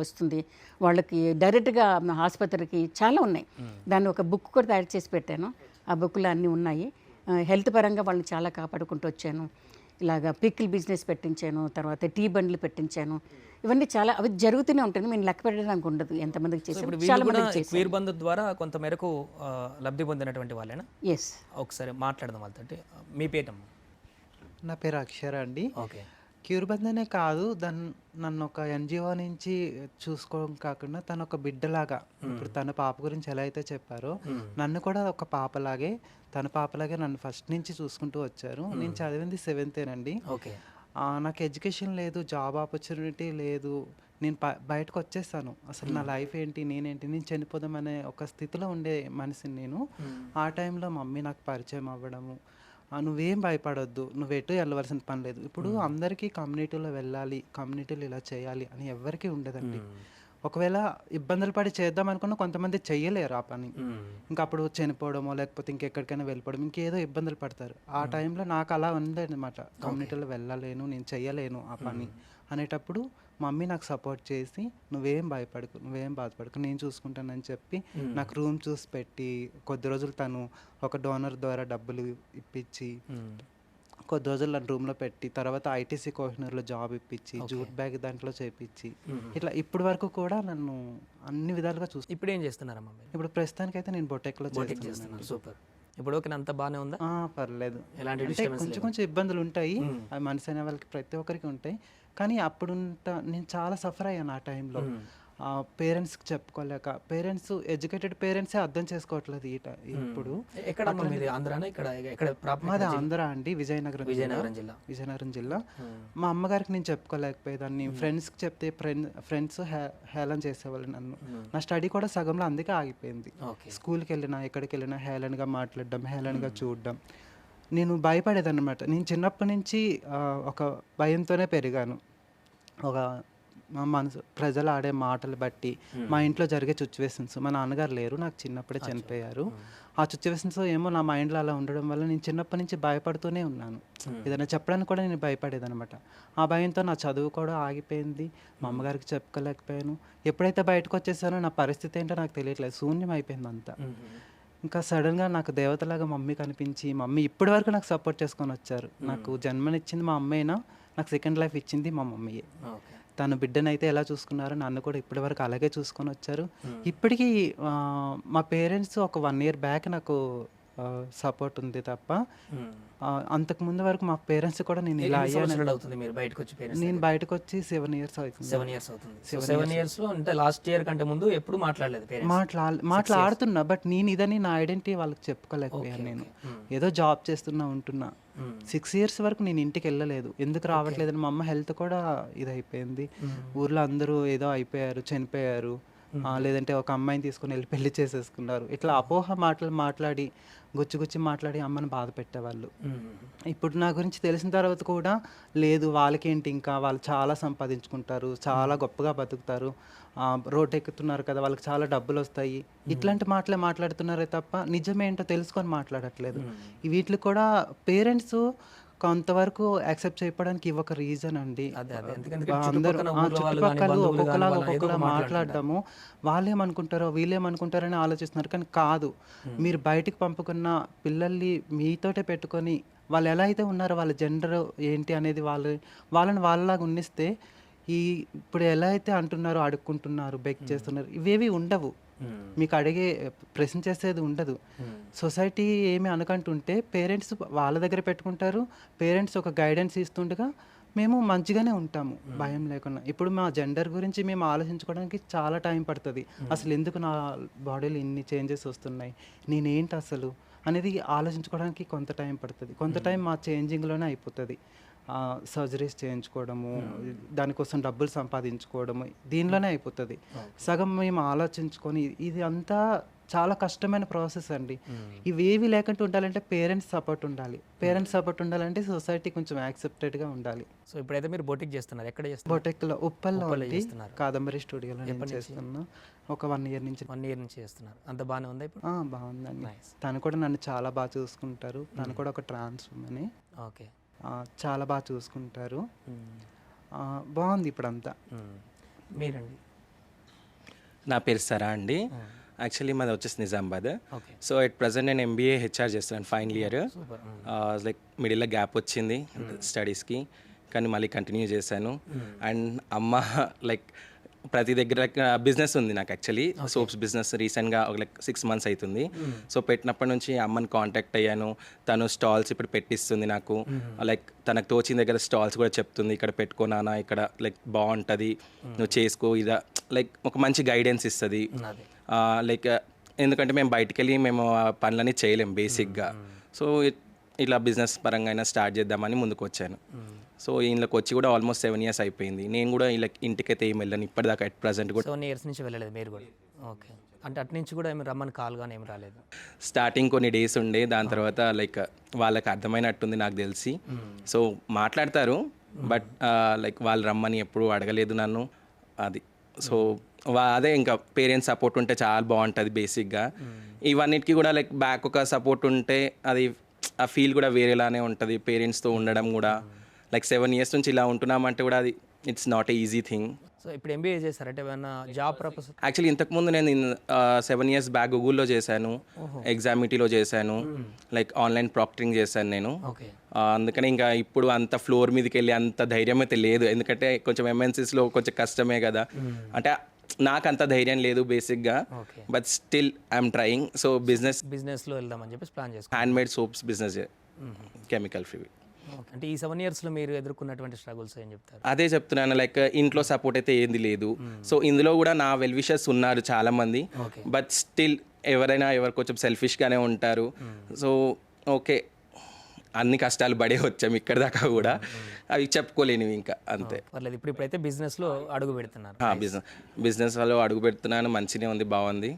వస్తుంది వాళ్ళకి డైరెక్ట్గా ఆసుపత్రికి చాలా ఉన్నాయి. దాన్ని ఒక బుక్ కూడా తయారు చేసి పెట్టాను, ఆ బుక్లో అన్నీ ఉన్నాయి. హెల్త్ పరంగా వాళ్ళని చాలా కాపాడుకుంటూ వచ్చాను. ఇలాగా పికిల్ బిజినెస్ పెట్టించాను, తర్వాత టీ బండ్లు పెట్టించాను. ఇవన్నీ చాలా అవి జరుగుతూనే ఉంటుంది, మేము లెక్క పెట్టడానికి ఉండదు ఎంతమందికి చేసాము. చాలా మందికి క్వీర్ బంధు ద్వారా కొంత మేరకు లబ్ధి పొందినటువంటి వాళ్ళేనా? ఎస్. ఒకసారి మాట్లాడదాం వాళ్ళతో. మీ పేటమ్మ? నా పేరు అక్షర అండి. ఓకే. క్యూర్ బంధనే కాదు, నన్ను ఒక ఎన్జిఓ నుంచి చూసుకోవడం కాకుండా తను ఒక బిడ్డలాగా, ఇప్పుడు తన పాప గురించి ఎలా అయితే చెప్పారో నన్ను కూడా ఒక పాపలాగే, తన పాపలాగే నన్ను ఫస్ట్ నుంచి చూసుకుంటూ వచ్చారు. నేను చదివింది 7th అండి. ఓకే. నాకు ఎడ్యుకేషన్ లేదు, జాబ్ ఆపర్చునిటీ లేదు, నేను బయటకు వచ్చేస్తాను. అసలు నా లైఫ్ ఏంటి, నేను చనిపోదామనే ఒక స్థితిలో ఉండే మనిషిని నేను. ఆ టైంలో మమ్మీ నాకు పరిచయం అవ్వడము, నువ్వేం భయపడొద్దు, నువ్వు ఎటు వెళ్ళవలసిన పని లేదు. ఇప్పుడు అందరికీ కమ్యూనిటీలో వెళ్ళాలి, కమ్యూనిటీలో ఇలా చేయాలి అని ఎవరికీ ఉండదండి. ఒకవేళ ఇబ్బందులు పడి చేద్దాం అనుకున్న కొంతమంది చెయ్యలేరు ఆ పని. ఇంకా అప్పుడు చనిపోవడమో లేకపోతే ఇంకెక్కడికైనా వెళ్ళిపోవడం ఇంకేదో ఇబ్బందులు పడతారు. ఆ టైంలో నాకు అలా ఉందన్నమాట, కమ్యూనిటీలో వెళ్ళలేను, నేను చెయ్యలేను ఆ పని అనేటప్పుడు మమ్మీ నాకు సపోర్ట్ చేసి నువ్వేం భయపడకు, నువ్వేం బాధపడకు, నేను చూసుకుంటానని చెప్పి నాకు రూమ్ చూసి పెట్టి కొద్ది రోజులు తను ఒక డోనర్ ద్వారా డబ్బులు ఇప్పించి కొద్ది రోజులు నన్ను రూమ్లో పెట్టి తర్వాత ఐటీసీ కోహినూర్లో జాబ్ ఇప్పించి జూట్ బ్యాగ్ దాంట్లో చేపించి ఇట్లా ఇప్పటి వరకు కూడా నన్ను అన్ని విధాలుగా చూసి ఇప్పుడు ఏం చేస్తున్నారమ్మా మీరు? ఇప్పుడు ప్రస్తుతానికైతే నేను బొటెక్లో బోటిక్ చేస్తున్నారు. సూపర్. ఇప్పుడు ఓకే, అంత బాగానే ఉందా? పర్లేదు. ఎలాంటి అంటే కొంచెం కొంచెం ఇబ్బందులు ఉంటాయి, అవి మనిషి అనే వాళ్ళకి ప్రతి ఒక్కరికి ఉంటాయి. కానీ నేను చాలా సఫర్ అయ్యాను ఆ టైంలో. పేరెంట్స్కి చెప్పుకోలేక, పేరెంట్స్ ఎడ్యుకేటెడ్ పేరెంట్సే అర్థం చేసుకోవట్లేదు ఇప్పుడు. ఎక్కడ మీది? ఆంధ్రానా? ఇక్కడ ఎక్కడ ప్రాపర్? మాది ఆంధ్ర అండి, విజయనగరం జిల్లా. విజయనగరం జిల్లా. మా అమ్మగారికి నేను చెప్పుకోలేకపోయేదాన్ని, ఫ్రెండ్స్కి చెప్తే ఫ్రెండ్స్ హేళన చేసేవాళ్ళు నన్ను. నా స్టడీ కూడా సగంలో అందుకే ఆగిపోయింది. స్కూల్కి వెళ్ళినా ఎక్కడికి వెళ్ళినా హేళనగా మాట్లాడడం, హేళనగా చూడడం. నేను భయపడేదన్నమాట. నేను చిన్నప్పటి నుంచి ఒక భయంతోనే పెరిగాను. ఒక మా మనసు ప్రజలు ఆడే మాటలు బట్టి, మా ఇంట్లో జరిగే సిచ్యువేషన్స్, మా నాన్నగారు లేరు, నాకు చిన్నప్పుడే చనిపోయారు. ఆ సిచ్యువేషన్స్ ఏమో నా మైండ్లో అలా ఉండడం వల్ల నేను చిన్నప్పటి నుంచి భయపడుతూనే ఉన్నాను. ఏదైనా చెప్పడానికి కూడా నేను భయపడేదనమాట. ఆ భయంతో నా చదువు కూడా ఆగిపోయింది, మా అమ్మగారికి చెప్పుకోలేకపోయాను. ఎప్పుడైతే బయటకు వచ్చేసానో నా పరిస్థితి ఏంటో నాకు తెలియట్లేదు, శూన్యం అయిపోయింది అంతా. ఇంకా సడన్గా నాకు దేవతలాగా మమ్మీ కనిపించి, మమ్మీ ఇప్పటి వరకు నాకు సపోర్ట్ చేసుకొని వచ్చారు. నాకు జన్మనిచ్చింది మా అమ్మేనా, నాకు సెకండ్ లైఫ్ ఇచ్చింది మా మమ్మీయే. తను బిడ్డనైతే ఎలా చూసుకున్నారో నన్ను కూడా ఇప్పటి వరకు అలాగే చూసుకొని వచ్చారు. ఇప్పటికీ మా పేరెంట్స్ ఒక 1 year బ్యాక్ నాకు సపోర్ట్ ఉంది తప్ప అంతకు ముందు వరకు మా పేరెంట్స్ కూడా నేను ఇలా అయ్యాను. నేను బయటకు వచ్చి 7 years అవుతుంది. 7 years అవుతుంది. 7 years లో అంటే లాస్ట్ ఇయర్ కంటే ముందు ఎప్పుడు మాట్లాడలేదు? మాట్లాడుతున్నా, బట్ నేను ఇదని నా ఐడెంటిటీ వాళ్ళకి చెప్పుకోలేకపోయాను. నేను ఏదో జాబ్ చేస్తున్నా ఉంటున్నా. 6 years వరకు నేను ఇంటికి వెళ్ళలేదు. ఎందుకు రావట్లేదని మా అమ్మ హెల్త్ కూడా ఇదైపోయింది. ఊర్లో అందరూ ఏదో అయిపోయారు, చనిపోయారు, లేదంటే ఒక అమ్మాయిని తీసుకుని వెళ్ళి పెళ్లి చేసేసుకున్నారు. ఇట్లా అపోహ మాటలు మాట్లాడి, గుచ్చి మాట్లాడి అమ్మని బాధ పెట్టేవాళ్ళు. ఇప్పుడు నా గురించి తెలిసిన తర్వాత కూడా లేదు, వాళ్ళకేంటి, ఇంకా వాళ్ళు చాలా సంపాదించుకుంటారు, చాలా గొప్పగా బతుకుతారు, రోడ్ ఎక్కుతున్నారు కదా, వాళ్ళకి చాలా డబ్బులు వస్తాయి, ఇట్లాంటి మాటలే మాట్లాడుతున్నారే తప్ప నిజమేంటో తెలుసుకొని మాట్లాడట్లేదు. వీటికి కూడా పేరెంట్స్ కొంతవరకు యాక్సెప్ట్ చేయడానికి ఇవొక రీజన్ అండి. అందరూ చుట్టుపక్కల ఒక్కొక్కలా మాట్లాడడము, వాళ్ళేమనుకుంటారో వీళ్ళేమనుకుంటారని ఆలోచిస్తున్నారు. కానీ కాదు, మీరు బయటికి పంపుకున్న పిల్లల్ని మీతోటే పెట్టుకొని వాళ్ళు ఎలా అయితే ఉన్నారో, వాళ్ళ జెండర్ ఏంటి అనేది వాళ్ళని వాళ్ళలాగా ఉన్నిస్తే ఇప్పుడు ఎలా అయితే అంటున్నారో, అడుక్కుంటున్నారు, బెగ్ చేస్తున్నారు, ఇవేవి ఉండవు. మీకు అడిగే ప్రశ్న చేసేది ఉండదు. సొసైటీ ఏమి అనకంటుంటే పేరెంట్స్ వాళ్ళ దగ్గర పెట్టుకుంటారు. పేరెంట్స్ ఒక గైడెన్స్ ఇస్తుండగా మేము మంచిగానే ఉంటాము, భయం లేకుండా. ఇప్పుడు మా జెండర్ గురించి మేము ఆలోచించుకోవడానికి చాలా టైం పడుతుంది. అసలు ఎందుకు నా బాడీలో ఇన్ని చేంజెస్ వస్తున్నాయి, నేనేంటి అసలు అనేది ఆలోచించుకోవడానికి కొంత టైం పడుతుంది. కొంత టైం మా చేంజింగ్లోనే అయిపోతుంది. సర్జరీస్ చేయించుకోవడము, దానికోసం డబ్బులు సంపాదించుకోవడము, దీనిలోనే అయిపోతుంది. సగం మేము ఆలోచించుకొని, ఇది అంతా చాలా కష్టమైన ప్రాసెస్ అండి. ఇవేవి లేకుండా ఉండాలంటే పేరెంట్స్ సపోర్ట్ ఉండాలి. పేరెంట్స్ సపోర్ట్ ఉండాలంటే సొసైటీ కొంచెం యాక్సెప్టెడ్గా ఉండాలి. సో ఇప్పుడైతే మీరు బొటిక్ చేస్తున్నారు, ఎక్కడ చేస్తున్నారు? బొటిక్లో ఉప్పల్లో కాదంబరి స్టూడియోలో నేను చేస్తున్నా. ఒక 1 year నుంచి. 1 year నుంచి చేస్తున్నారు. అంత బాగానే ఉందా ఇప్పుడు? బాగుందండి. తను కూడా నన్ను చాలా బాగా చూసుకుంటారు. తను కూడా ఒక ట్రాన్స్ ఉమెన్. ఓకే. చాలా బాగా చూసుకుంటారు. బాగుంది ఇప్పుడంతా. మీరండి? నా పేరు సరా అండి. యాక్చువల్లీ మాది వచ్చేసి నిజామాబాద్. సో ఎట్ ప్రజెంట్ నేను MBA HR చేస్తున్నాను, ఫైనల్ ఇయర్. లైక్ మిడిల్లో గ్యాప్ వచ్చింది స్టడీస్కి, కానీ మళ్ళీ కంటిన్యూ చేశాను. అండ్ అమ్మ లైక్ ప్రతి దగ్గర బిజినెస్ ఉంది నాకు. యాక్చువల్లీ సోప్స్ బిజినెస్ రీసెంట్గా ఒక 6 months అవుతుంది. సో పెట్టినప్పటి నుంచి అమ్మని కాంటాక్ట్ అయ్యాను. తను స్టాల్స్ ఇప్పుడు పెట్టిస్తుంది నాకు. లైక్ తనకు తోచిన దగ్గర స్టాల్స్ కూడా చెప్తుంది, ఇక్కడ పెట్టుకోనా, ఇక్కడ లైక్ బాగుంటుంది, నువ్వు చేసుకో, ఇదా లైక్ ఒక మంచి గైడెన్స్ ఇస్తుంది. లైక్ ఎందుకంటే మేము బయటికి వెళ్ళి మేము పనులన్నీ చేయలేం బేసిక్గా. సో ఇట్లా బిజినెస్ పరంగా అయినా స్టార్ట్ చేద్దామని ముందుకు వచ్చాను. సో ఇంట్లోకి వచ్చి కూడా ఆల్మోస్ట్ 7 years అయిపోయింది. నేను కూడా ఇలా ఇంటికైతే ఏం వెళ్ళాను ఇప్పటిదాకా. అట్ ప్రజెంట్ కూడా 7 years నుంచి వెళ్ళలేదు మీరు కూడా? ఓకే. అంటే అటు నుంచి కూడా ఏమి రమ్మని కాల్ కానీ ఏమి రాలేదు? స్టార్టింగ్ కొన్ని డేస్ ఉండే, దాని తర్వాత లైక్ వాళ్ళకి అర్థమైనట్టుంది నాకు తెలిసి. సో మాట్లాడతారు, బట్ లైక్ వాళ్ళు రమ్మని ఎప్పుడు అడగలేదు నన్ను. అది సో అదే ఇంకా పేరెంట్స్ సపోర్ట్ ఉంటే చాలా బాగుంటుంది బేసిక్గా. ఇవన్నిటికీ కూడా లైక్ బ్యాక్ ఒక సపోర్ట్ ఉంటే అది ఆ ఫీల్ కూడా వేరేలానే ఉంటుంది. పేరెంట్స్తో ఉండడం కూడా లైక్ 7 years నుంచి ఇలా ఉంటున్నామంటే కూడా అది it's not a easy thing. So ఇప్పుడు ఎంబీఏ చేశారంటే ఏమైనా జాబ్ పర్పస్? యాక్చువల్లీ ఇంతకుముందు నేను 7 years బ్యాక్ గూగుల్లో చేశాను, ఎగ్జామిటీలో చేశాను, లైక్ ఆన్లైన్ ప్రాక్టరింగ్ చేశాను నేను. ఓకే. అందుకని ఇంకా ఇప్పుడు అంత ఫ్లోర్ మీదకి వెళ్ళి అంత ధైర్యం అయితే లేదు, ఎందుకంటే కొంచెం ఎంఎన్సీస్లో కొంచెం కష్టమే కదా. అంటే నాకు అంత ధైర్యం లేదు బేసిక్గా, but still I'm trying. So బిజినెస్లో వెళ్దామని చెప్పేసి ప్లాన్ చేసుకో. Handmade soaps business, chemical free. అంటే ఈ 7 yearsలో మీరు ఎదుర్కొన్నటువంటి స్ట్రగుల్స్ ఏం చెప్తారు? అదే చెప్తున్నాను, లైక్ ఇంట్లో సపోర్ట్ అయితే ఏంది లేదు. సో ఇందులో కూడా నా వెల్ విషర్స్ ఉన్నారు చాలామంది, బట్ స్టిల్ ఎవరు కొంచెం సెల్ఫిష్గానే ఉంటారు. సో ఓకే, అన్ని కష్టాలు పడే వచ్చాము ఇక్కడ దాకా కూడా, అవి చెప్పుకోలేనివి ఇంకా, అంతే. పర్లేదు. ఇప్పుడైతే బిజినెస్లో అడుగు పెడుతున్నారు. బిజినెస్లో అడుగు పెడుతున్నాను, మంచిగా ఉంది, బాగుంది.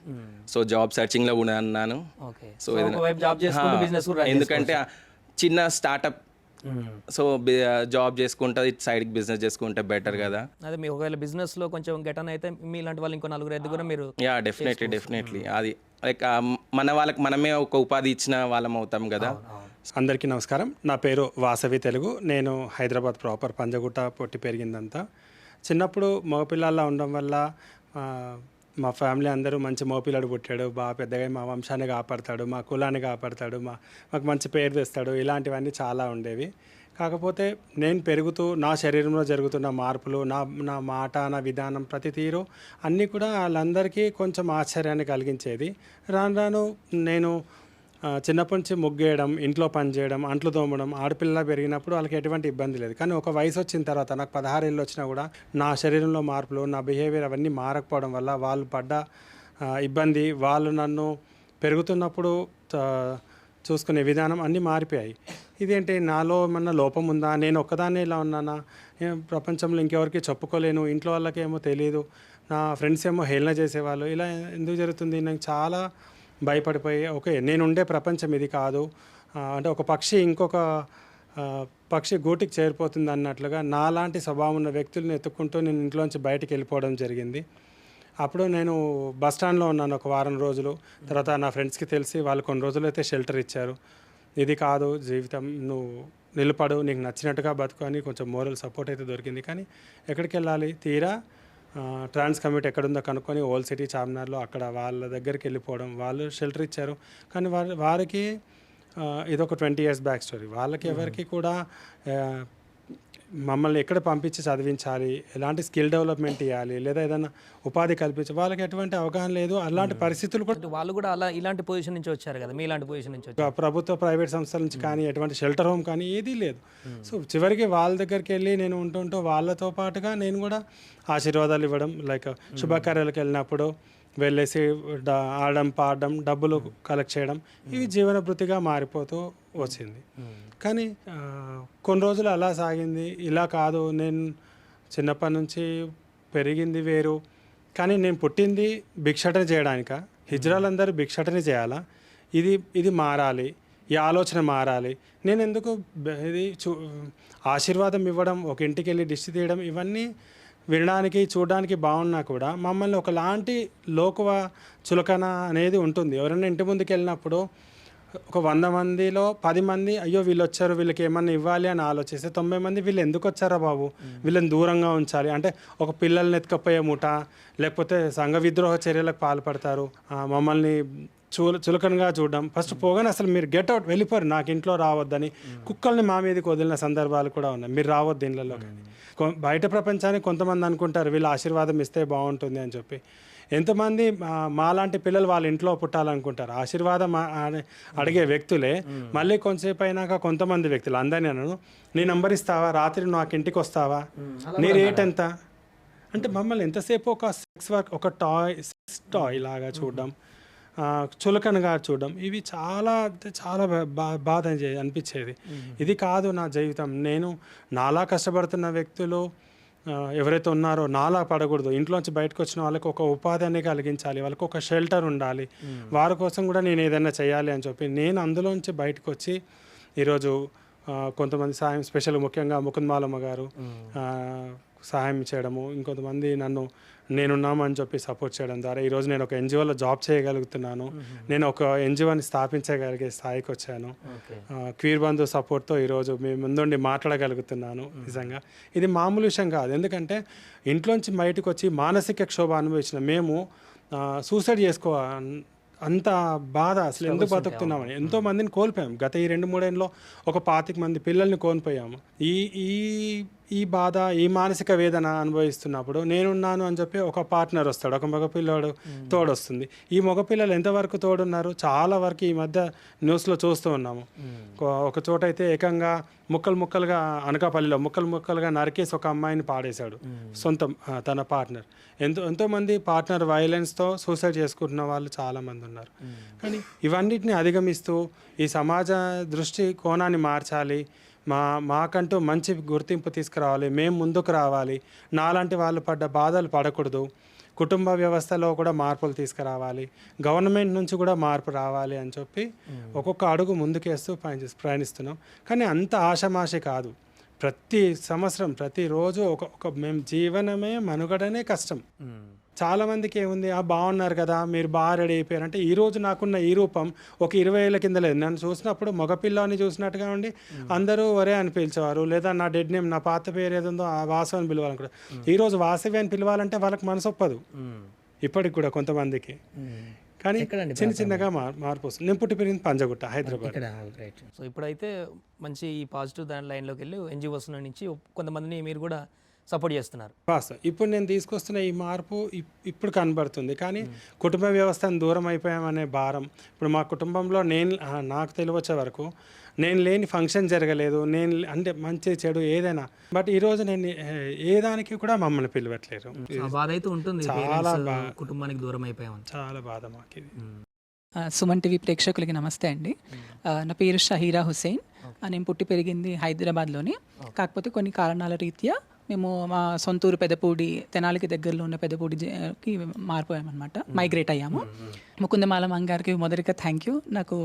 సో జాబ్ సర్చింగ్లో కూడా అన్నాను. సో ఎందుకంటే చిన్న స్టార్టప్, సో జాబ్ చేసుకుంటే సైడ్కి బిజినెస్ చేసుకుంటే బెటర్ కదా. అదే మీ ఒకవేళ బిజినెస్లో కొంచెం గెటన్ అయితే మీ ఇలాంటి వాళ్ళు ఇంకో 4-5 కూడా మీరు. యా, డెఫినెట్లీ అది లైక్ మన వాళ్ళకి మనమే ఒక ఉపాధి ఇచ్చిన వాళ్ళం అవుతాం కదా. అందరికీ నమస్కారం. నా పేరు వాసవి తెలుగు. నేను హైదరాబాద్ ప్రాపర్, పంజగుట్ట పుట్టి పెరిగిందంతా. చిన్నప్పుడు మగపిల్లల్లా ఉండడం వల్ల మా ఫ్యామిలీ అందరూ మంచి మగపిల్లడు పుట్టాడు, బాగా పెద్దగా మా వంశాన్ని కాపాడతాడు, మా కులాన్ని కాపాడతాడు, మాకు మంచి పేరు తెస్తాడు, ఇలాంటివన్నీ చాలా ఉండేవి. కాకపోతే నేను పెరుగుతూ నా శరీరంలో జరుగుతున్న మార్పులు, నా మాట, నా విధానం, ప్రతి తీరు అన్నీ కూడా వాళ్ళందరికీ కొంచెం ఆశ్చర్యాన్ని కలిగించేది. రాను నేను చిన్నప్పటి నుంచి ముగ్గేయడం, ఇంట్లో పని చేయడం, అంట్లు తోమడం, ఆడపిల్ల పెరిగినప్పుడు వాళ్ళకి ఎటువంటి ఇబ్బంది లేదు. కానీ ఒక వయసు వచ్చిన తర్వాత, నాకు 16 ఏళ్ళు వచ్చినా కూడా నా శరీరంలో మార్పులు, నా బిహేవియర్ అవన్నీ మారకపోవడం వల్ల వాళ్ళు పడ్డ ఇబ్బంది, వాళ్ళు నన్ను పెరుగుతున్నప్పుడు చూసుకునే విధానం అన్నీ మారిపోయాయి. ఇదేంటి, నాలో ఏమన్నా లోపం ఉందా, నేను ఒక్కదాన్నే ఇలా ఉన్నానా, ప్రపంచంలో ఇంకెవరికి చెప్పుకోలేను, ఇంట్లో వాళ్ళకి ఏమో తెలియదు, నా ఫ్రెండ్స్ ఏమో హేళన చేసేవాళ్ళు, ఇలా ఎందుకు జరుగుతుంది, నాకు చాలా భయపడిపోయి ఓకే నేను ఉండే ప్రపంచం ఇది కాదు, అంటే ఒక పక్షి ఇంకొక పక్షి గూటికి చేరిపోతుంది అన్నట్లుగా నాలాంటి స్వభావం ఉన్న వ్యక్తులను ఎత్తుక్కుంటూ నేను ఇంట్లోంచి బయటికి వెళ్ళిపోవడం జరిగింది. అప్పుడు నేను బస్ స్టాండ్లో ఉన్నాను ఒక వారం రోజులు. తర్వాత నా ఫ్రెండ్స్కి తెలిసి వాళ్ళు కొన్ని రోజులు అయితే షెల్టర్ ఇచ్చారు. ఇది కాదు జీవితం, నువ్వు నిలబడు, నీకు నచ్చినట్టుగా బతుకు అని కొంచెం మోరల్ సపోర్ట్ అయితే దొరికింది. కానీ ఎక్కడికి వెళ్ళాలి, తీరా ట్రాన్స్ కమ్యూట్ ఎక్కడుందో కనుక్కొని ఓల్డ్ సిటీ చార్మినార్లో అక్కడ వాళ్ళ దగ్గరికి వెళ్ళిపోవడం. వాళ్ళు షెల్టర్ ఇచ్చారు, కానీ వారికి ఇదొక 20 years బ్యాక్ స్టోరీ. వాళ్ళకి ఎవరికి కూడా మమ్మల్ని ఎక్కడ పంపించి చదివించాలి, ఎలాంటి స్కిల్ డెవలప్మెంట్ ఇవ్వాలి, లేదా ఏదైనా ఉపాధి కల్పించాలి, వాళ్ళకి ఎటువంటి అవగాహన లేదు. అలాంటి పరిస్థితులు కూడా వాళ్ళు కూడా ఇలాంటి పొజిషన్ నుంచి వచ్చారు కదా, మీ ఇలాంటి పొజిషన్ నుంచి వచ్చారు. ప్రభుత్వ ప్రైవేట్ సంస్థల నుంచి కానీ ఎటువంటి షెల్టర్ హోమ్ కానీ ఏదీ లేదు. సో చివరికి వాళ్ళ దగ్గరికి వెళ్ళి నేను ఉంటుంటూ వాళ్ళతో పాటుగా నేను కూడా ఆశీర్వాదాలు ఇవ్వడం, లైక్ శుభకార్యాలకు వెళ్ళినప్పుడు వెళ్ళేసి ఆడడం, పాడడం, డబ్బులు కలెక్ట్ చేయడం, ఇవి జీవన వృత్తిగా మారిపోతూ వచ్చింది. కానీ కొన్ని రోజులు అలా సాగింది. ఇలా కాదు, నేను చిన్నప్పటి నుంచి పెరిగింది వేరు, కానీ నేను పుట్టింది భిక్షాటన చేయడానిక, హిజ్రాలందరూ భిక్షాటన చేయాలా, ఇది మారాలి, ఈ ఆలోచన మారాలి. నేను ఎందుకు ఇది ఆశీర్వాదం ఇవ్వడం, ఒక ఇంటికి వెళ్ళి దిష్టి తీయడం, ఇవన్నీ వినడానికి చూడడానికి బాగున్నా కూడా మమ్మల్ని ఒకలాంటి లోకువ చులకన అనేది ఉంటుంది. ఎవరైనా ఇంటి ముందుకు వెళ్ళినప్పుడు ఒక 100 మందిలో 10 మంది అయ్యో వీళ్ళు వచ్చారు, వీళ్ళకి ఏమన్నా ఇవ్వాలి అని ఆలోచిస్తే 90 మంది వీళ్ళు ఎందుకు వచ్చారా బాబు, వీళ్ళని దూరంగా ఉంచాలి అంటే ఒక పిల్లల్ని ఎత్తుకపోయే ముఠ, లేకపోతే సంఘ విద్రోహ చర్యలకు పాల్పడతారు, మమ్మల్ని చులకనగా చూడడం. ఫస్ట్ పోగానే అసలు మీరు గెట్ అవుట్, వెళ్ళిపోరు, నాకు ఇంట్లో రావద్దని కుక్కల్ని మా మీదకి వదిలిన సందర్భాలు కూడా ఉన్నాయి. మీరు రావద్దు ఇళ్ళలో. కానీ బయట ప్రపంచానికి కొంతమంది అనుకుంటారు వీళ్ళు ఆశీర్వాదం ఇస్తే బాగుంటుంది అని చెప్పి. ఎంతమంది మాలాంటి పిల్లలు వాళ్ళ ఇంట్లో పుట్టాలనుకుంటారు. ఆశీర్వాదం అడిగే వ్యక్తులే మళ్ళీ కొంతసేపు అయినాక కొంతమంది వ్యక్తులు, అందరినీ అన్నాను, నీ నంబర్ ఇస్తావా, రాత్రి నాకు ఇంటికి వస్తావా, నీ రేట్ ఎంత అంటే మమ్మల్ని ఎంతసేపు ఒక సెక్స్ వర్క్, ఒక సెక్స్ టాయ్ లాగా చూడడం, చులకనగా చూడడం, ఇవి చాలా బాధ అనిపించేది. ఇది కాదు నా జీవితం. నేను నాలా కష్టపడుతున్న వ్యక్తులు ఎవరైతే ఉన్నారో నాలా పడకూడదు. ఇంట్లోంచి బయటకు వచ్చిన వాళ్ళకి ఒక ఉపాధి అనేది కలిగించాలి, వాళ్ళకి ఒక షెల్టర్ ఉండాలి, వారి కోసం కూడా నేను ఏదైనా చేయాలి అని చెప్పి నేను అందులోంచి బయటకు వచ్చి ఈరోజు కొంతమంది సాయం, స్పెషల్ ముఖ్యంగా ముకుంద్ మాలమ్మ గారు, సహాయం చేయడము, ఇంకొంతమంది నన్ను నేనున్నామని చెప్పి సపోర్ట్ చేయడం ద్వారా ఈరోజు నేను ఒక ఎన్జిఓలో జాబ్ చేయగలుగుతున్నాను. నేను ఒక ఎన్జిఓని స్థాపించగలిగే స్థాయికి వచ్చాను. క్వీర్ బంధు సపోర్ట్తో ఈరోజు మేము ముందుండి మాట్లాడగలుగుతున్నాను. నిజంగా ఇది మామూలు విషయం కాదు. ఎందుకంటే ఇంట్లోంచి బయటకు వచ్చి మానసిక క్షోభ అనుభవించిన మేము సూసైడ్ అంత బాధ, అసలు ఎందుకు బతుకుతున్నామని ఎంతో మందిని కోల్పోయాం. గత ఈ 2-3 ఏళ్ళలో ఒక 25 మంది పిల్లల్ని కోల్పోయాము. ఈ బాధ, ఈ మానసిక వేదన అనుభవిస్తున్నప్పుడు నేనున్నాను అని చెప్పి ఒక పార్ట్నర్ వస్తాడు, ఒక మగపిల్లడు తోడొస్తుంది. ఈ మగపిల్లలు ఎంతవరకు తోడున్నారు? చాలా వరకు ఈ మధ్య న్యూస్లో చూస్తూ ఉన్నాము. ఒక చోట అయితే ఏకంగా ముక్కలుగా అనకాపల్లిలో ముక్కలుగా నరికేసి ఒక అమ్మాయిని పాడేశాడు తన పార్ట్నర్. ఎంతోమంది పార్ట్నర్ వైలెన్స్తో సూసైడ్ చేసుకుంటున్న వాళ్ళు చాలామంది ఉన్నారు. కానీ ఇవన్నిటిని అధిగమిస్తూ ఈ సమాజ దృష్టి కోణాన్ని మార్చాలి, మాకంటూ మంచి గుర్తింపు తీసుకురావాలి, మేము ముందుకు రావాలి, నాలాంటి వాళ్ళు పడ్డ బాధలు పడకూడదు, కుటుంబ వ్యవస్థలో కూడా మార్పులు తీసుకురావాలి, గవర్నమెంట్ నుంచి కూడా మార్పు రావాలి అని చెప్పి ఒక్కొక్క అడుగు ముందుకేస్తూ ప్రయాణిస్తున్నాం. కానీ అంత ఆషమాషి కాదు. ప్రతి సంవత్సరం ప్రతిరోజు ఒక మేము జీవనమే మనుగడనే కష్టం. చాలామందికి ఏముంది, బాగున్నారు కదా, మీరు బాగా రెడీ అయిపోయారు అంటే, ఈరోజు నాకున్న ఈ రూపం ఒక 20 ఏళ్ళ కింద లేదు. నన్ను చూసినప్పుడు మగపిల్లని చూసినట్టుగా ఉండి అందరూ ఒరే అని పిలిచేవారు, లేదా నా డెడ్ నేమ్, నా పాత పేరు ఏదో ఆ వాసు అని పిలవాలనుకుంటా. ఈరోజు వాసవి అని పిలవాలంటే వాళ్ళకి మనసు ఒప్పదు ఇప్పటికి కూడా కొంతమందికి. కానీ చిన్నగా మార్పు వస్తుంది. నేను పుట్టి పెరిగింది పంజగుట్ట, హైదరాబాద్. సో ఇప్పుడైతే మంచి ఈ పాజిటివ్ దాని లైన్లోకి వెళ్ళి ఎన్జిఓస్ నుంచి కొంతమందిని మీరు కూడా సపోర్ట్ చేస్తున్నారు. వాస్తవం. ఇప్పుడు నేను తీసుకొస్తున్న ఈ మార్పు ఇప్పుడు కనబడుతుంది. కానీ కుటుంబ వ్యవస్థను దూరం అయిపోయామనే భారం ఇప్పుడు మా కుటుంబంలో నాకు తెలివచ్చే వరకు నేను లేని ఫంక్షన్ జరగలేదు. అంటే మంచి చెడు ఏదైనా, బట్ ఈరోజు నేను ఏ దానికి కూడా మమ్మల్ని పిలవట్లేరు. బాధ అయితే ఉంటుంది, చాలా కుటుంబానికి దూరం అయిపోయాం, చాలా బాధ మాకు ఇది. సుమన్ టీవీ ప్రేక్షకులకి నమస్తే అండి. నా పేరు షహీరా హుసేన్. నేను పుట్టి పెరిగింది హైదరాబాద్లోని. కాకపోతే కొన్ని కారణాల రీత్యా మేము మా సొంతూరు పెదపూడి, తెనాలికి దగ్గరలో ఉన్న పెదపూడికి మారిపోయామన్నమాట, మైగ్రేట్ అయ్యాము. ముకుందమాల గారికి మొదటిగా థ్యాంక్ యూ, నాకు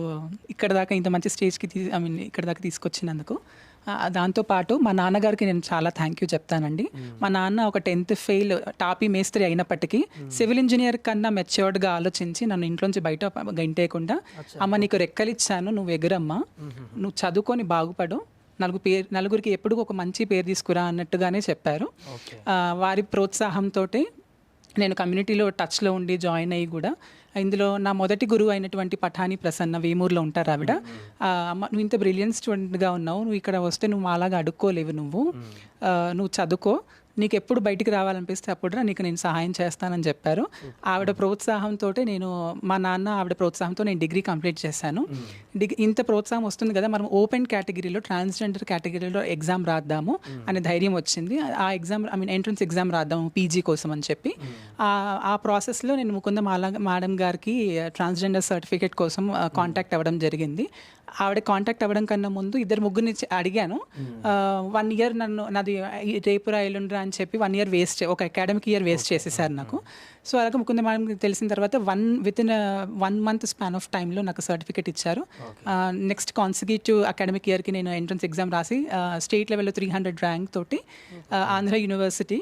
ఇక్కడ దాకా ఇంత మంచి స్టేజ్కి ఇక్కడ దాకా తీసుకొచ్చినందుకు. దాంతోపాటు మా నాన్నగారికి నేను చాలా థ్యాంక్ యూ చెప్తానండి. మా నాన్న ఒక 10th ఫెయిల్ టాపీ మేస్త్రి అయినప్పటికీ సివిల్ ఇంజనీర్ కన్నా మెచ్యూర్డ్గా ఆలోచించి నన్ను ఇంట్లోంచి బయట గంటేయకుండా, అమ్మ నీకు రెక్కలిచ్చాను, నువ్వు ఎగురమ్మా, నువ్వు చదువుకొని బాగుపడు, నలుగురికి ఎప్పుడు ఒక మంచి పేరు తీసుకురా అన్నట్టుగానే చెప్పారు. వారి ప్రోత్సాహంతో నేను కమ్యూనిటీలో టచ్లో ఉండి జాయిన్ అయ్యి కూడా ఇందులో నా మొదటి గురువు అయినటువంటి పఠాని ప్రసన్న, వేమూరులో ఉంటారు ఆవిడ. అమ్మ నువ్వు ఇంత బ్రిలియంట్ స్టూడెంట్గా ఉన్నావు, నువ్వు ఇక్కడ వస్తే నువ్వు మాలాగా అడుక్కోలేవు, నువ్వు చదువుకో, నీకు ఎప్పుడు బయటికి రావాలనిపిస్తే అప్పుడు నీకు నేను సహాయం చేస్తానని చెప్పారు. ఆవిడ ప్రోత్సాహంతో మా నాన్న ఆవిడ ప్రోత్సాహంతో నేను డిగ్రీ కంప్లీట్ చేశాను. ఇంత ప్రోత్సాహం వస్తుంది కదా, మనం ఓపెన్ కేటగిరీలో, ట్రాన్స్జెండర్ కేటగిరీలో ఎగ్జామ్ రాద్దాము అనే ధైర్యం వచ్చింది. ఆ ఎగ్జామ్ ఎంట్రన్స్ ఎగ్జామ్ రాద్దాము పీజీ కోసం అని చెప్పి ఆ ప్రాసెస్లో నేను ముకుంద మేడం గారికి ట్రాన్స్జెండర్ సర్టిఫికేట్ కోసం కాంటాక్ట్ అవ్వడం జరిగింది. ఆవిడ కాంటాక్ట్ అవ్వడం కన్నా ముందు 2-3 అడిగాను. 1 year నాది రేపురా ఎల్లుండ్రా అని చెప్పి 1 year ఒక అకాడమిక్ ఇయర్ వేస్ట్ చేసేసారు నాకు. సో అలాగే ముకుంద మేడం తెలిసిన తర్వాత వితిన్ 1 month స్పాన్ ఆఫ్ టైంలో నాకు సర్టిఫికేట్ ఇచ్చారు. నెక్స్ట్ కాన్సిక్యూటివ్ అకాడమిక్ ఇయర్కి నేను ఎంట్రన్స్ ఎగ్జామ్ రాసి స్టేట్ లెవెల్లో 300 ర్యాంక్ తోటి Andhra university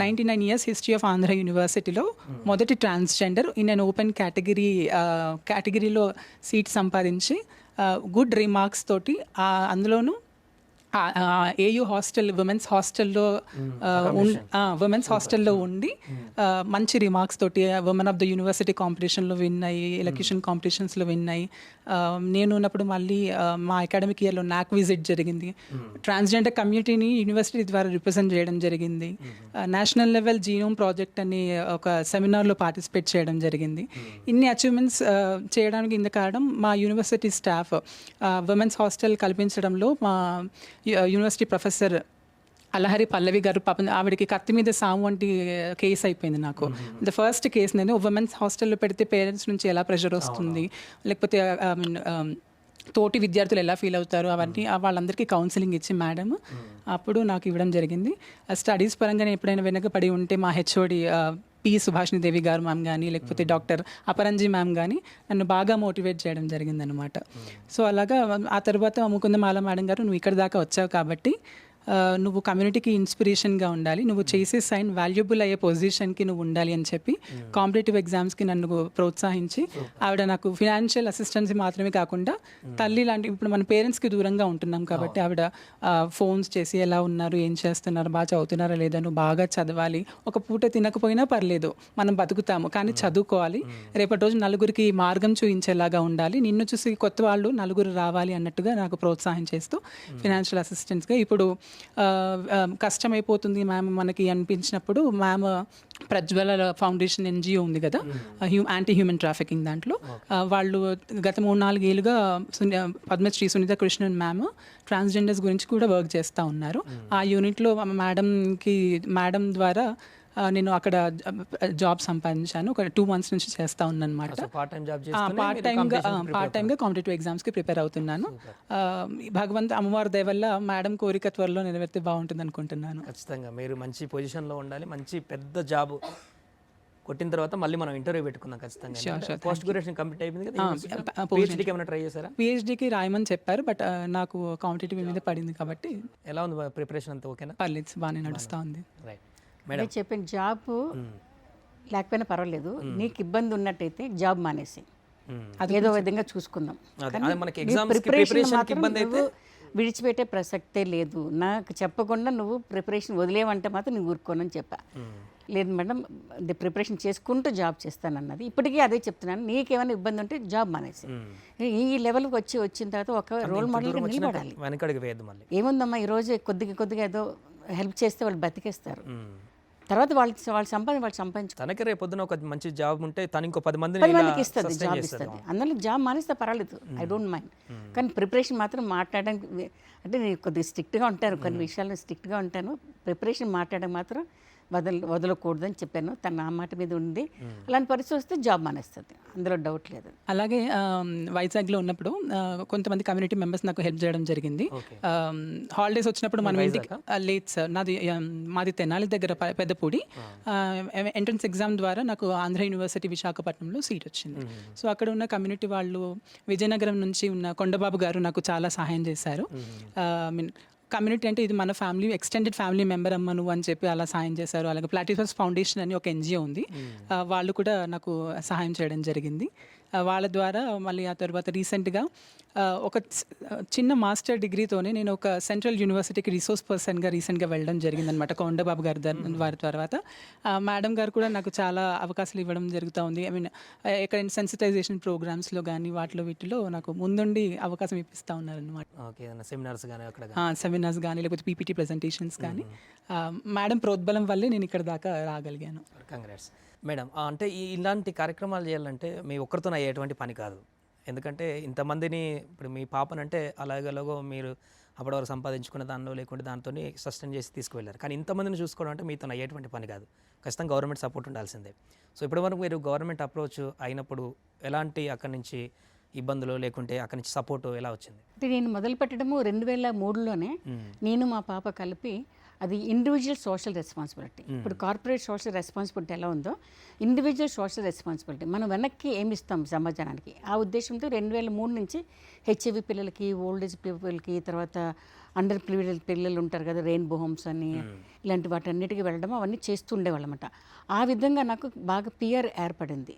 99 years history of Andhra యూనివర్సిటీలో మొదటి ట్రాన్స్జెండర్ ఇన్ అన్ ఓపెన్ కేటగిరీలో సీట్ సంపాదించి గుడ్ రిమార్క్స్ తోటి, అందులోనూ ఏయూ హాస్టల్ ఉమెన్స్ హాస్టల్లో ఉండి మంచి రిమార్క్స్ తోటి ఉమెన్ ఆఫ్ ద యూనివర్సిటీ కాంపిటీషన్లో విన్ అయ్యి, ఎలక్యూషన్ కాంపిటీషన్స్లో విన్ అయ్యి, నేను ఉన్నప్పుడు మళ్ళీ మా అకాడమిక్ ఇయర్లో నాక్ విజిట్ జరిగింది. ట్రాన్స్జెండర్ కమ్యూనిటీని యూనివర్సిటీ ద్వారా రిప్రజెంట్ చేయడం జరిగింది. నేషనల్ లెవెల్ జీనోమ్ ప్రాజెక్ట్ అని ఒక సెమినార్లో పార్టిసిపేట్ చేయడం జరిగింది. ఇన్ని అచీవ్మెంట్స్ చేయడానికి ఇంత కారణం మా యూనివర్సిటీ స్టాఫ్. ఉమెన్స్ హాస్టల్ కల్పించడంలో మా యూనివర్సిటీ ప్రొఫెసర్ అల్లహరి పల్లవి గారు, పాపం ఆవిడకి కత్తి మీద సాము వంటి కేసు అయిపోయింది నాకు. ద ఫస్ట్ కేసు నేను ఉమెన్స్ హాస్టల్లో పెడితే పేరెంట్స్ నుంచి ఎలా ప్రెషర్ వస్తుంది, లేకపోతే తోటి విద్యార్థులు ఎలా ఫీల్ అవుతారు, అవన్నీ వాళ్ళందరికీ కౌన్సిలింగ్ ఇచ్చి మేడం అప్పుడు నాకు ఇవ్వడం జరిగింది. స్టడీస్ పరంగా నేను ఎప్పుడైనా వెనకబడి ఉంటే మా హెచ్ఓడి పి సుభాషిణి దేవి గారు మ్యామ్ కానీ, లేకపోతే డాక్టర్ అపరంజీ మ్యామ్ కానీ నన్ను బాగా మోటివేట్ చేయడం జరిగిందనమాట. సో అలాగా ఆ తర్వాత ముకుందమాల మేడం గారు, నువ్వు ఇక్కడ దాకా వచ్చావు కాబట్టి నువ్వు కమ్యూనిటీకి ఇన్స్పిరేషన్గా ఉండాలి, నువ్వు చేసే సైన్ వాల్యుబుల్ అయ్యే పొజిషన్కి నువ్వు ఉండాలి అని చెప్పి కాంపిటేటివ్ ఎగ్జామ్స్కి నన్ను ప్రోత్సహించి ఆవిడ నాకు ఫినాన్షియల్ అసిస్టెన్స్ మాత్రమే కాకుండా తల్లి లాంటి, ఇప్పుడు మన పేరెంట్స్కి దూరంగా ఉంటున్నాం కాబట్టి ఆవిడ ఫోన్స్ చేసి ఎలా ఉన్నారు, ఏం చేస్తున్నారు, బాగా చదువుతున్నారా లేదా, నువ్వు బాగా చదవాలి, ఒక పూట తినకపోయినా పర్లేదు, మనం బతుకుతాము కానీ చదువుకోవాలి, రేపటి రోజు నలుగురికి మార్గం చూపించేలాగా ఉండాలి, నిన్ను చూసి కొత్త వాళ్ళు నలుగురు రావాలి అన్నట్టుగా నాకు ప్రోత్సాహం చేస్తూ ఫినాన్షియల్ అసిస్టెంట్స్గా ఇప్పుడు కష్టమైపోతుంది మ్యామ్ మనకి అనిపించినప్పుడు మ్యామ్ ప్రజ్వల ఫౌండేషన్ ఎన్జిఓ ఉంది కదా, యాంటీ హ్యూమన్ ట్రాఫికింగ్ దాంట్లో వాళ్ళు గత 3-4 ఏళ్ళుగా పద్మశ్రీ సునీత కృష్ణన్ మ్యామ్ ట్రాన్స్జెండర్స్ గురించి కూడా వర్క్ చేస్తూ ఉన్నారు. ఆ యూనిట్లో మేడం ద్వారా నేను అక్కడ జాబ్ సంపాదించాను. ఒక 2 months నుంచి చేస్తూ ఉన్నాను అనమాట. పార్ట్ టైం జాబ్ పార్ట్ టైంగా కాంపిటేటివ్ ఎగ్జామ్స్కి ప్రిపేర్ అవుతున్నాను. భగవంత్ అమ్మవారి దయ వల్ల మేడం కోరిక త్వరలో నెరవేరితే బాగుంటుంది అనుకుంటున్నాను. ఖచ్చితంగా మీరు మంచి పొజిషన్లో ఉండాలి, మంచి పెద్ద జాబ్ కొట్టిన తర్వాత మళ్ళీ మనం ఇంటర్వ్యూ పెట్టుకుందాం ఖచ్చితంగా. పోస్ట్ గ్రాడ్యుయేషన్ కంప్లీట్ అయిపోయింది కదా, PhDకి ఏమైనా ట్రై చేశారా? PhDకి రాయమని చెప్పారు, బట్ నాకు కాంపిటేటివ్ మీద పడింది కాబట్టి. ఎలా ఉంది ప్రిపరేషన్ అంతా? ఓకేనా? పర్లేదు, బాగానే నడుస్తూ ఉంది. రైట్ నేను చెప్పిన జాబ్ లేకపోయినా పర్వాలేదు, నీకు ఇబ్బంది ఉన్నట్టయితే జాబ్ మానేసి ఏదో విధంగా చూసుకుందాం. విడిచిపెట్టే ప్రసక్తే లేదు. నాకు చెప్పకుండా నువ్వు ప్రిపరేషన్ వదిలేవంటే మాత్రం నువ్వు ఊరుకోనని చెప్పా. లేదు మేడం, ప్రిపరేషన్ చేసుకుంటూ జాబ్ చేస్తానన్నది. ఇప్పటికీ అదే చెప్తున్నాను, నీకేమైనా ఇబ్బంది ఉంటే జాబ్ మానేసి ఈ లెవెల్కి వచ్చిన తర్వాత ఒక రోల్ మోడల్గా నిలబడాలి. ఏముందమ్మా, ఈరోజు కొద్దిగా ఏదో హెల్ప్ చేస్తే వాళ్ళు బతికేస్తారు, తర్వాత వాళ్ళు సంపాదించు. తనకి రేపు పొద్దున ఒక మంచి జాబ్ ఉంటే తను ఇంకో 10 మందికి ఇస్తుంది, జాబ్ ఇస్తుంది. అందులో జాబ్ మానేస్తే పర్వాలేదు, ఐ డోంట్ మైండ్. కానీ ప్రిపరేషన్ మాత్రం మాట్లాడడానికి, అంటే నేను కొద్దిగా స్ట్రిక్ట్గా ఉంటాను, కొన్ని విషయాల్లో స్ట్రిక్ట్గా ఉంటాను. ప్రిపరేషన్ మాట్లాడడం మాత్రం వదలకూడదని చెప్పాను. తన నా మాట మీద ఉంది. అలాంటి పరిస్థితి వస్తే జాబ్ మానేస్తుంది, అందులో డౌట్ లేదు. అలాగే వైజాగ్లో ఉన్నప్పుడు కొంతమంది కమ్యూనిటీ మెంబర్స్ నాకు హెల్ప్ చేయడం జరిగింది. హాలిడేస్ వచ్చినప్పుడు మనం ఇంటికి, లేదు సార్, మాది తెనాలి దగ్గర పెద్దపూడి. ఎంట్రన్స్ ఎగ్జామ్ ద్వారా నాకు ఆంధ్ర యూనివర్సిటీ విశాఖపట్నంలో సీట్ వచ్చింది. సో అక్కడ ఉన్న కమ్యూనిటీ వాళ్ళు, విజయనగరం నుంచి ఉన్న కొండబాబు గారు నాకు చాలా సహాయం చేశారు. కమ్యూనిటీ అంటే ఇది మన ఫ్యామిలీ, ఎక్స్టెండెడ్ ఫ్యామిలీ మెంబర్ అమ్మ నువ్వు అని చెప్పి అలా సాయం చేశారు. అలాగే ప్లాటిఫర్స్ ఫౌండేషన్ అని ఒక NGO ఉంది, వాళ్ళు కూడా నాకు సహాయం చేయడం జరిగింది. వాళ్ళ ద్వారా మళ్ళీ ఆ తర్వాత రీసెంట్గా ఒక చిన్న మాస్టర్ డిగ్రీతోనే నేను ఒక సెంట్రల్ యూనివర్సిటీకి రిసోర్స్ పర్సన్గా రీసెంట్గా వెళ్ళడం జరిగిందనమాట, కొండబాబు గారి వారి తర్వాత. మేడం గారు కూడా నాకు చాలా అవకాశాలు ఇవ్వడం జరుగుతూ ఉంది. ఐ మీన్ ఎక్కడైనా సెన్సిటైజేషన్ ప్రోగ్రామ్స్లో కానీ వీటిలో నాకు ముందుండి అవకాశం ఇప్పిస్తూ ఉన్నారనమాట. సెమినార్స్ కానీ లేకపోతే PPT ప్రెజెంటేషన్స్ కానీ మేడం ప్రోద్బలం వల్లే నేను ఇక్కడ దాకా రాగలిగాను. Congrats madam. అంటే ఇలాంటి కార్యక్రమాలు చేయాలంటే మీ ఒక్కరితో అయ్యేటువంటి పని కాదు. ఎందుకంటే ఇంతమందిని, ఇప్పుడు మీ పాపనంటే అలాగలాగో మీరు అప్పటి వరకు సంపాదించుకునే దానిలో లేకుంటే దాంతో సస్టైన్ చేసి తీసుకువెళ్ళారు. కానీ ఇంతమందిని చూసుకోవడం అంటే మీతో అయ్యేటువంటి పని కాదు. ఖచ్చితంగా గవర్నమెంట్ సపోర్ట్ ఉండాల్సిందే. సో ఇప్పటివరకు మీరు గవర్నమెంట్ అప్రోచ్ అయినప్పుడు ఎలాంటి అక్కడి నుంచి ఇబ్బందులు లేకుంటే అక్కడి నుంచి సపోర్ట్ ఎలా వచ్చింది? అంటే నేను మొదలు పెట్టడము 2003లోనే, నేను మా పాప కలిపి. అది ఇండివిజువల్ సోషల్ రెస్పాన్సిబిలిటీ. ఇప్పుడు కార్పొరేట్ సోషల్ రెస్పాన్సిబిలిటీ ఎలా ఉందో, ఇండివిజువల్ సోషల్ రెస్పాన్సిబిలిటీ మనం వెనక్కి ఏమి ఇస్తాం సమాజానికి, ఆ ఉద్దేశంతో 2003 నుంచి HIV పిల్లలకి, ఓల్డ్ ఏజ్ పీపుల్కి, తర్వాత అండర్ ప్రివిలేజ్ పిల్లలు ఉంటారు కదా, రెయిన్బో హోమ్స్ అని, ఇలాంటి వాటన్నిటికీ వెళ్ళడం అవన్నీ చేస్తూ ఉండేవాళ్ళమాట. ఆ విధంగా నాకు బాగా PR ఏర్పడింది.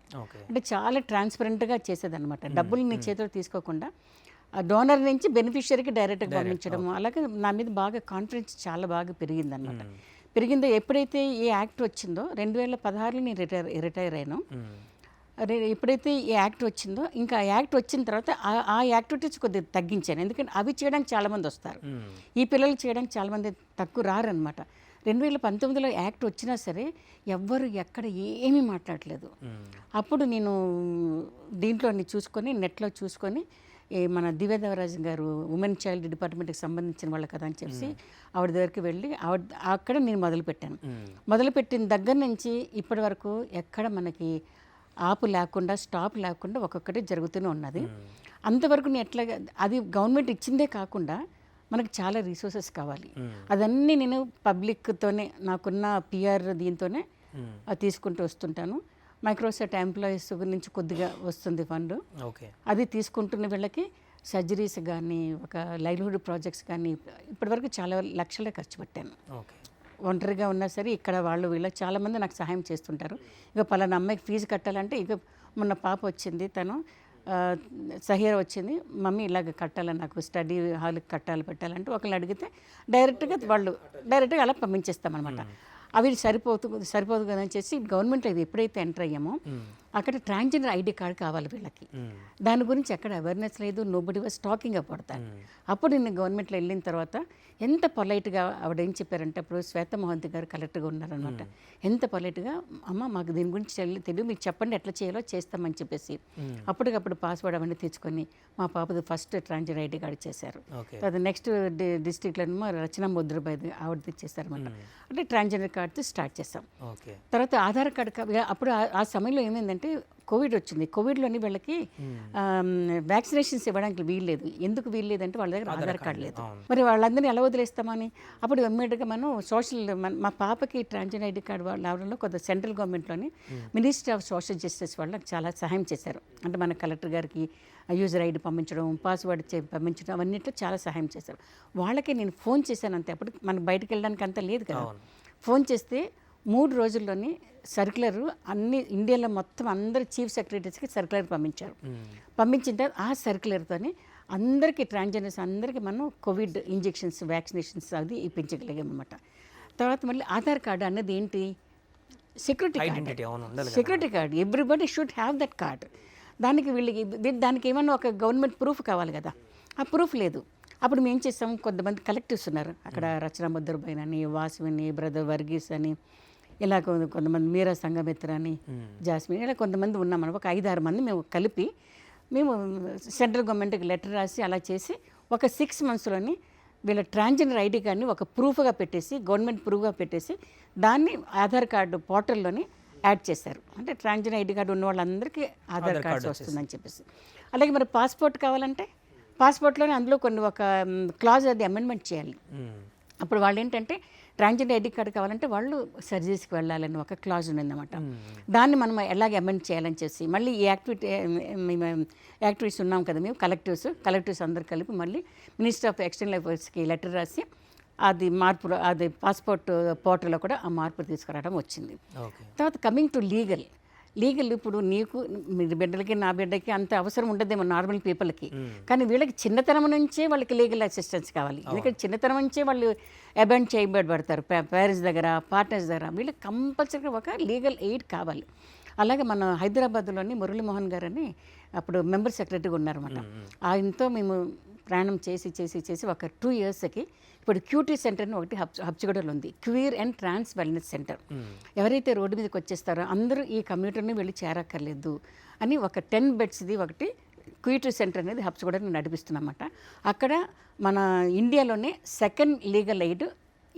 అంటే చాలా ట్రాన్స్పరెంట్గా చేసేదన్నమాట. డబ్బులు నీ చేతిలో తీసుకోకుండా డోనర్ నుంచి బెనిఫిషియరీకి డైరెక్ట్గా పంపించడం. అలాగే నా మీద బాగా కాన్ఫిడెన్స్ చాలా బాగా పెరిగిందనమాట. పెరిగిందో ఎప్పుడైతే ఈ యాక్ట్ వచ్చిందో 2016లో నేను రిటైర్ అయ్యాను. ఎప్పుడైతే ఈ యాక్ట్ వచ్చిందో, ఇంకా ఆ యాక్ట్ వచ్చిన తర్వాత ఆ యాక్టివిటీస్ కొద్దిగా తగ్గించాను. ఎందుకంటే అవి చేయడానికి చాలామంది వస్తారు, ఈ పిల్లలు చేయడానికి చాలామంది తక్కువ రారనమాట. 2019లో యాక్ట్ వచ్చినా సరే ఎవ్వరు ఎక్కడ ఏమీ మాట్లాడలేదు. అప్పుడు నేను దీంట్లో చూసుకొని, నెట్లో చూసుకొని, మన దివ్య దేవరాజన్ గారు ఉమెన్ చైల్డ్ డిపార్ట్మెంట్కి సంబంధించిన వాళ్ళు కదా అని చెప్పి ఆవిడ దగ్గరికి వెళ్ళి అక్కడ నేను మొదలుపెట్టాను. మొదలుపెట్టిన దగ్గర నుంచి ఇప్పటి వరకు ఎక్కడ మనకి ఆపు లేకుండా, స్టాప్ లేకుండా ఒక్కొక్కటి జరుగుతూనే ఉన్నది. అంతవరకు నేను ఎట్లా, అది గవర్నమెంట్ ఇచ్చిందే కాకుండా మనకు చాలా రిసోర్సెస్ కావాలి. అదన్నీ నేను పబ్లిక్తోనే, నాకున్న PR దీంతోనే తీసుకుంటూ వస్తుంటాను. మైక్రోసాఫ్ట్ ఎంప్లాయీస్ నుంచి కొద్దిగా వస్తుంది ఫండ్, అది తీసుకుంటున్న వీళ్ళకి సర్జరీస్ కానీ ఒక లైవ్లీహుడ్ ప్రాజెక్ట్స్ కానీ ఇప్పటివరకు చాలా లక్షలే ఖర్చు పెట్టాను. ఓకే. ఒంటరిగా ఉన్నా సరే ఇక్కడ వాళ్ళు వీళ్ళ చాలామంది నాకు సహాయం చేస్తుంటారు. ఇక పలానా అమ్మాయికి ఫీజు కట్టాలంటే ఇక మొన్న పాప వచ్చింది, తను సహీరా వచ్చింది, మమ్మీ ఇలాగ కట్టాలి, నాకు స్టడీ హాల్కి కట్టాలి పెట్టాలంటే ఒకరిని అడిగితే డైరెక్ట్గా అలా పంపించేస్తామన్నమాట. అవి సరిపోదు కదా అని చేసి గవర్నమెంట్లో ఇది ఎప్పుడైతే ఎంటర్ అయ్యామో అక్కడ ట్రాన్స్జెండర్ ఐడి కార్డ్ కావాలి వీళ్ళకి. దాని గురించి ఎక్కడ అవేర్నెస్ లేదు, nobody was talking about that. అప్పుడు నేను గవర్నమెంట్లో వెళ్ళిన తర్వాత ఎంత పొలైట్గా ఆవిడ ఏం చెప్పారంటే, అప్పుడు శ్వేత మోహంతి గారు కలెక్టర్గా ఉన్నారనమాట, ఎంత పొలైట్గా అమ్మ మాకు దీని గురించి తెలియదు, మీకు చెప్పండి ఎట్లా చేయాలో చేస్తామని చెప్పేసి అప్పటికప్పుడు పాస్వర్డ్ అవన్నీ తెచ్చుకొని మా పాపది ఫస్ట్ ట్రాన్స్జెండర్ ఐడి కార్డు చేశారు. తర్వాత నెక్స్ట్ డిస్ట్రిక్ట్లోనేమో రచన ముద్రబాయ్ ఆవిడది ఇచ్చేసారనమాట. అంటే ట్రాన్స్జెండర్ కార్డు స్టార్ట్ చేస్తాం. తర్వాత ఆధార్ కార్డు అప్పుడు ఆ సమయంలో ఏమైందంటే కోవిడ్ వచ్చింది. కోవిడ్లోని వీళ్ళకి వ్యాక్సినేషన్స్ ఇవ్వడానికి వీల్లేదు. ఎందుకు వీల్లేదంటే వాళ్ళ దగ్గర ఆధార్ కార్డు లేదు. మరి వాళ్ళందరినీ ఎలా వదిలేస్తామని అప్పుడు ఇమ్మీడియట్గా మనం మా పాపకి ట్రాన్స్జెండర్ ఐడి కార్డు రావడంలో కొంత సెంట్రల్ గవర్నమెంట్లోని మినిస్ట్రీ ఆఫ్ సోషల్ జస్టిస్ వాళ్ళు నాకు చాలా సహాయం చేశారు. అంటే మన కలెక్టర్ గారికి యూజర్ ఐడి పంపించడం, పాస్వర్డ్ పంపించడం, అవన్నిట్లో చాలా సహాయం చేశారు. వాళ్ళకి నేను ఫోన్ చేశాను అంతే. అప్పుడు మనకు బయటకు వెళ్ళడానికి అంత లేదు కదా. ఫోన్ చేస్తే 3 రోజుల్లోని సర్క్యులర్ అన్ని ఇండియాలో మొత్తం అందరు చీఫ్ సెక్రటరీస్కి సర్క్యులర్ పంపించారు. పంపించిన తర్వాత ఆ సర్క్యులర్తోని అందరికీ ట్రాన్స్జెండర్స్ అందరికీ మనం కోవిడ్ ఇంజెక్షన్స్ వ్యాక్సినేషన్స్ అది ఇప్పించగలిగామన్నమాట. తర్వాత మళ్ళీ ఆధార్ కార్డు అన్నది ఏంటి, security card. Everybody should have that card. దానికి ఏమన్నా ఒక గవర్నమెంట్ ప్రూఫ్ కావాలి కదా, ఆ ప్రూఫ్ లేదు. అప్పుడు మేము చేసాం, కొంతమంది కలెక్టివ్స్ ఉన్నారు అక్కడ, రచన ముద్రబాయ్ అని, వాసుని, బ్రదర్ వర్గీస్ అని, ఇలా కొంతమంది మీరా సంగమిత్ర అని, జాస్మిన్, ఇలా కొంతమంది ఉన్నాం. ఒక 5-6 మంది మేము కలిపి మేము సెంట్రల్ గవర్నమెంట్కి లెటర్ రాసి అలా చేసి ఒక 6 monthsలోని వీళ్ళ ట్రాన్స్జెండర్ ఐడి కార్డ్ని ఒక ప్రూఫ్గా పెట్టేసి, గవర్నమెంట్ ప్రూఫ్గా పెట్టేసి దాన్ని ఆధార్ కార్డు పోర్టల్లోని యాడ్ చేశారు. అంటే ట్రాన్స్జెండర్ ఐడి కార్డు ఉన్న వాళ్ళందరికీ ఆధార్ కార్డ్స్ వస్తుందని చెప్పేసి. అలాగే మరి పాస్పోర్ట్ కావాలంటే పాస్పోర్ట్లోనే అందులో కొన్ని ఒక క్లాజ్ అది అమెండ్మెంట్ చేయాలి. అప్పుడు వాళ్ళు ఏంటంటే ట్రాన్స్జెండర్ ఐడి కార్డు కావాలంటే వాళ్ళు సర్జరీస్కి వెళ్ళాలని ఒక క్లాజ్ ఉందన్నమాట. దాన్ని మనం ఎలాగ అమెండ్ చేయాలని చేసి మళ్ళీ ఈ యాక్టివిటీస్ ఉన్నాం కదా మేము, కలెక్టివ్స్ అందరు కలిపి మళ్ళీ మినిస్టర్ ఆఫ్ ఎక్స్టర్నల్ అఫైర్స్కి లెటర్ రాసి అది పాస్పోర్ట్ పోర్టల్లో కూడా ఆ మార్పు తీసుకురావడం వచ్చింది. తర్వాత కమింగ్ టు లీగల్ ఇప్పుడు నీకు మీ బిడ్డలకి నా బిడ్డకి అంత అవసరం ఉండదేమో నార్మల్ పీపుల్కి, కానీ వీళ్ళకి చిన్నతనం నుంచే వాళ్ళకి లీగల్ అసిస్టెన్స్ కావాలి. ఎందుకంటే చిన్నతనం నుంచే వాళ్ళు అబాండ్ చేయబడతారు పేరెంట్స్ దగ్గర, పార్ట్నర్స్ దగ్గర. వీళ్ళకి కంపల్సరీగా ఒక లీగల్ ఎయిడ్ కావాలి. అలాగే మన హైదరాబాద్లోని మురళీమోహన్ గారు అని అప్పుడు మెంబర్ సెక్రటరీగా ఉన్నారన్నమాట. ఆయనతో మేము ప్రయాణం చేసి ఒక 2 yearsకి ఇప్పుడు క్యూటీ సెంటర్ అని ఒకటి హబ్సిగూడలో ఉంది, queer and trans wellness centre. ఎవరైతే రోడ్డు మీదకి వచ్చేస్తారో అందరూ ఈ కమ్యూనిటీని వెళ్ళి చేరక్కర్లేదు అని ఒక 10 bedsది ఒకటి క్యూటీ సెంటర్ అనేది హబ్సిగూడలో నడిపిస్తున్నమాట. అక్కడ మన ఇండియాలోనే 2nd లీగల్ ఎయిడ్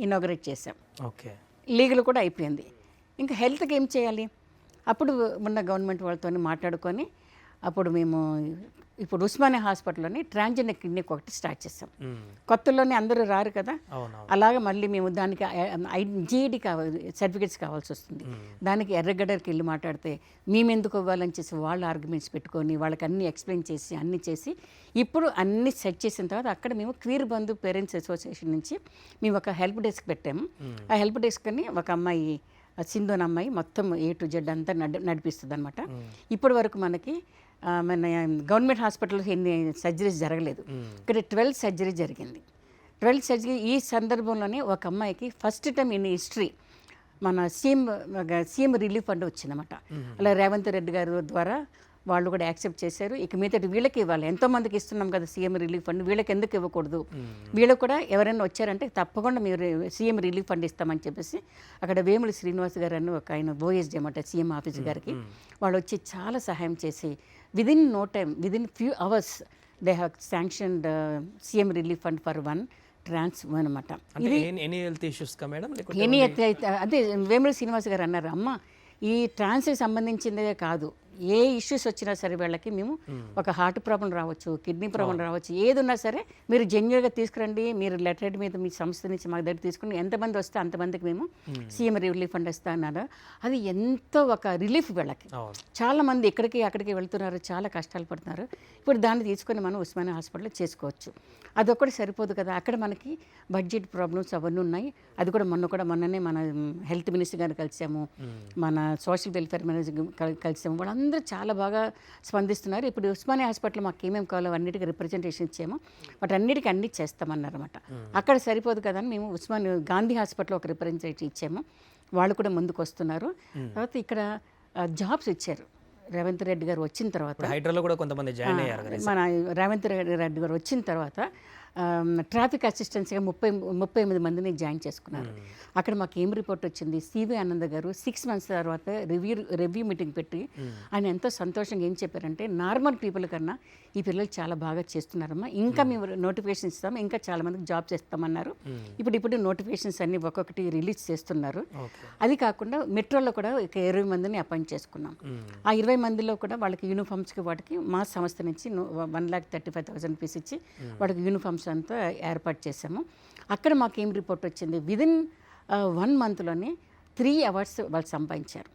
ఇనాగరేట్ చేసాం. లీగల్ కూడా అయిపోయింది. ఇంకా హెల్త్కి ఏం చేయాలి, అప్పుడు ఉన్న గవర్నమెంట్ వాళ్ళతో మాట్లాడుకొని అప్పుడు మేము ఇప్పుడు ఉస్మానియా హాస్పిటల్లోని ట్రాన్స్జెండర్ క్లినిక్ ఒకటి స్టార్ట్ చేసాం. కొత్తలోనే అందరూ రారు కదా, అలాగే మళ్ళీ మేము దానికి జీఈడి సర్టిఫికేట్స్ కావాల్సి వస్తుంది. దానికి ఎర్రగడ్డకి వెళ్ళి మాట్లాడితే మేము ఎందుకు ఇవ్వాలని చేసి వాళ్ళు ఆర్గ్యుమెంట్స్ పెట్టుకొని వాళ్ళకి అన్నీ ఎక్స్ప్లెయిన్ చేసి అన్నీ చేసి ఇప్పుడు అన్నీ సెట్ చేసిన తర్వాత అక్కడ మేము క్వీర్ బంధు పేరెంట్స్ అసోసియేషన్ నుంచి మేము ఒక హెల్ప్ డెస్క్ పెట్టాము. ఆ హెల్ప్ డెస్క్ అని ఒక అమ్మాయి సింధు అనే అమ్మాయి మొత్తం A to Z అంతా నడిపిస్తుంది అనమాట. ఇప్పటి వరకు మనకి మన గవర్నమెంట్ హాస్పిటల్లో ఎన్ని సర్జరీస్ జరగలేదు, ఇక్కడ 12 సర్జరీ జరిగింది. 12 సర్జరీ ఈ సందర్భంలోనే ఒక అమ్మాయికి ఫస్ట్ టైం ఇన్ హిస్టరీ మన సీఎం రిలీఫ్ ఫండ్ వచ్చిందన్నమాట. అలా రేవంత్ రెడ్డి గారు ద్వారా వాళ్ళు కూడా యాక్సెప్ట్ చేశారు. ఇక మీదటి వీళ్ళకి ఇవ్వాలి, ఎంతోమందికి ఇస్తున్నాం కదా సీఎం రిలీఫ్ ఫండ్, వీళ్ళకి ఎందుకు ఇవ్వకూడదు, వీళ్ళకి కూడా ఎవరైనా వచ్చారంటే తప్పకుండా మీరు సీఎం రిలీఫ్ ఫండ్ ఇస్తామని చెప్పేసి అక్కడ వేముల శ్రీనివాస్ గారు అని ఒక ఆయన ఓఎస్డీ అన్నమాట సీఎం ఆఫీస్ గారికి వాళ్ళు వచ్చి చాలా సహాయం చేసి within few hours they have sanctioned CM relief fund for 1 ట్రాన్స్ అనమాట. ఇది ఎనీ హెల్త్ ఇష్యూస్కా మేడం? అదే వేముల శ్రీనివాస్ గారు అన్నారు, అమ్మ ఈ ట్రాన్స్కి సంబంధించిందే కాదు, ఏ ఇష్యూస్ వచ్చినా సరే వీళ్ళకి మేము ఒక హార్ట్ ప్రాబ్లం రావచ్చు, కిడ్నీ ప్రాబ్లం రావచ్చు, ఏది ఉన్నా సరే మీరు జెన్యున్గా తీసుకురండి, మీరు లెటర్ మీద మీ సంస్థ నుంచి మా దగ్గర తీసుకుని ఎంతమంది వస్తే అంతమందికి మేము సీఎం రిలీఫ్ ఫండ్ ఇస్తా అన్నారు. అది ఎంతో ఒక రిలీఫ్ వీళ్ళకి. చాలా మంది ఇక్కడికి అక్కడికి వెళ్తున్నారు, చాలా కష్టాలు పడుతున్నారు. ఇప్పుడు దాన్ని తీసుకొని మనం ఉస్మానియా హాస్పిటల్లో చేసుకోవచ్చు. అదొక్కటి సరిపోదు కదా, అక్కడ మనకి బడ్జెట్ ప్రాబ్లమ్స్ అవన్నీ ఉన్నాయి. అది కూడా మొన్ననే మన హెల్త్ మినిస్టర్ గారిని కలిసాము, మన సోషల్ వెల్ఫేర్ మేనేజర్ కలిసాము. వాళ్ళందరూ చాలా బాగా స్పందిస్తున్నారు. ఇప్పుడు ఉస్మానియా హాస్పిటల్ మాకు ఏమేమి కావాలో అన్నిటికీ రిప్రజెంటేషన్ ఇచ్చాము, బట్ అన్నిటికీ అన్ని చేస్తామన్నారన్నమాట. అక్కడ సరిపోదు కదా అని మేము ఉస్మానియా గాంధీ హాస్పిటల్ ఒక రిప్రజెంటేటివ్ ఇచ్చాము, వాళ్ళు కూడా ముందుకు వస్తున్నారు. తర్వాత ఇక్కడ జాబ్స్ ఇచ్చారు. రేవంత్ రెడ్డి గారు వచ్చిన తర్వాత హైడ్రాలో కూడా కొంతమంది జాయిన్ అయ్యారు కదా. మన రేవంత్ రెడ్డి గారు వచ్చిన తర్వాత ట్రాఫిక్ అసిస్టెన్స్గా 38 మందిని జాయిన్ చేసుకున్నారు. అక్కడ మాకు ఏం రిపోర్ట్ వచ్చింది, సివి ఆనంద్ గారు 6 months తర్వాత రివ్యూ మీటింగ్ పెట్టి ఆయన ఎంతో సంతోషంగా ఏం చెప్పారంటే, నార్మల్ పీపుల్ కన్నా ఈ పిల్లలు చాలా బాగా చేస్తున్నారమ్మా, ఇంకా మేము నోటిఫికేషన్ ఇస్తాము, ఇంకా చాలా మందికి జాబ్స్ ఇస్తామన్నారు. ఇప్పుడు నోటిఫికేషన్స్ అన్ని ఒక్కొక్కటి రిలీజ్ చేస్తున్నారు. అది కాకుండా మెట్రోలో కూడా ఒక 20 మందిని అపాయింట్ చేసుకున్నాం. ఆ 20 మందిలో కూడా వాళ్ళకి యూనిఫామ్స్కి వాటికి మా సంస్థ నుంచి 1,35,000 రూపీస్ ఇచ్చి వాళ్ళకి యూనిఫామ్స్ అంతా ఏర్పాటు చేశాము. అక్కడ మాకేం రిపోర్ట్ వచ్చింది, విదిన్ 1 monthలోనే 3 awards వాళ్ళు సంపాదించారు.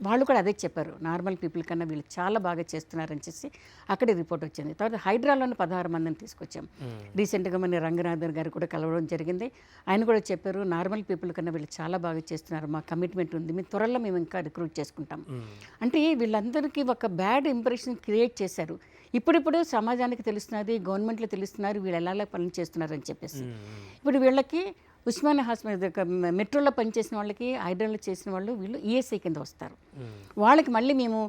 వాళ్ళు కూడా అదే చెప్పారు, నార్మల్ పీపుల్ కన్నా వీళ్ళు చాలా బాగా చేస్తున్నారని చెప్పి అక్కడే రిపోర్ట్ వచ్చింది. తర్వాత హైడ్రాలోని 16 మందిని తీసుకొచ్చాం. రీసెంట్గా మన రంగనాథన్ గారు కూడా కలవడం జరిగింది. ఆయన కూడా చెప్పారు, నార్మల్ పీపుల్ కన్నా వీళ్ళు చాలా బాగా చేస్తున్నారు, మా కమిట్మెంట్ ఉంది, మీ త్వరలో మేము ఇంకా రిక్రూట్ చేసుకుంటాం. అంటే వీళ్ళందరికీ ఒక బ్యాడ్ ఇంప్రెషన్ క్రియేట్ చేశారు. ఇప్పుడిప్పుడు సమాజానికి తెలుస్తున్నది, గవర్నమెంట్లో తెలుస్తున్నారు వీళ్ళు ఎలా పని చేస్తున్నారని చెప్పేసి. ఇప్పుడు వీళ్ళకి ఉస్మానియా హాస్పిటల్ మెట్రోలో పనిచేసిన వాళ్ళకి, హైడ్రాలో చేసిన వాళ్ళు వీళ్ళు ఈఎస్ఐ కింద వస్తారు. వాళ్ళకి మళ్ళీ మేము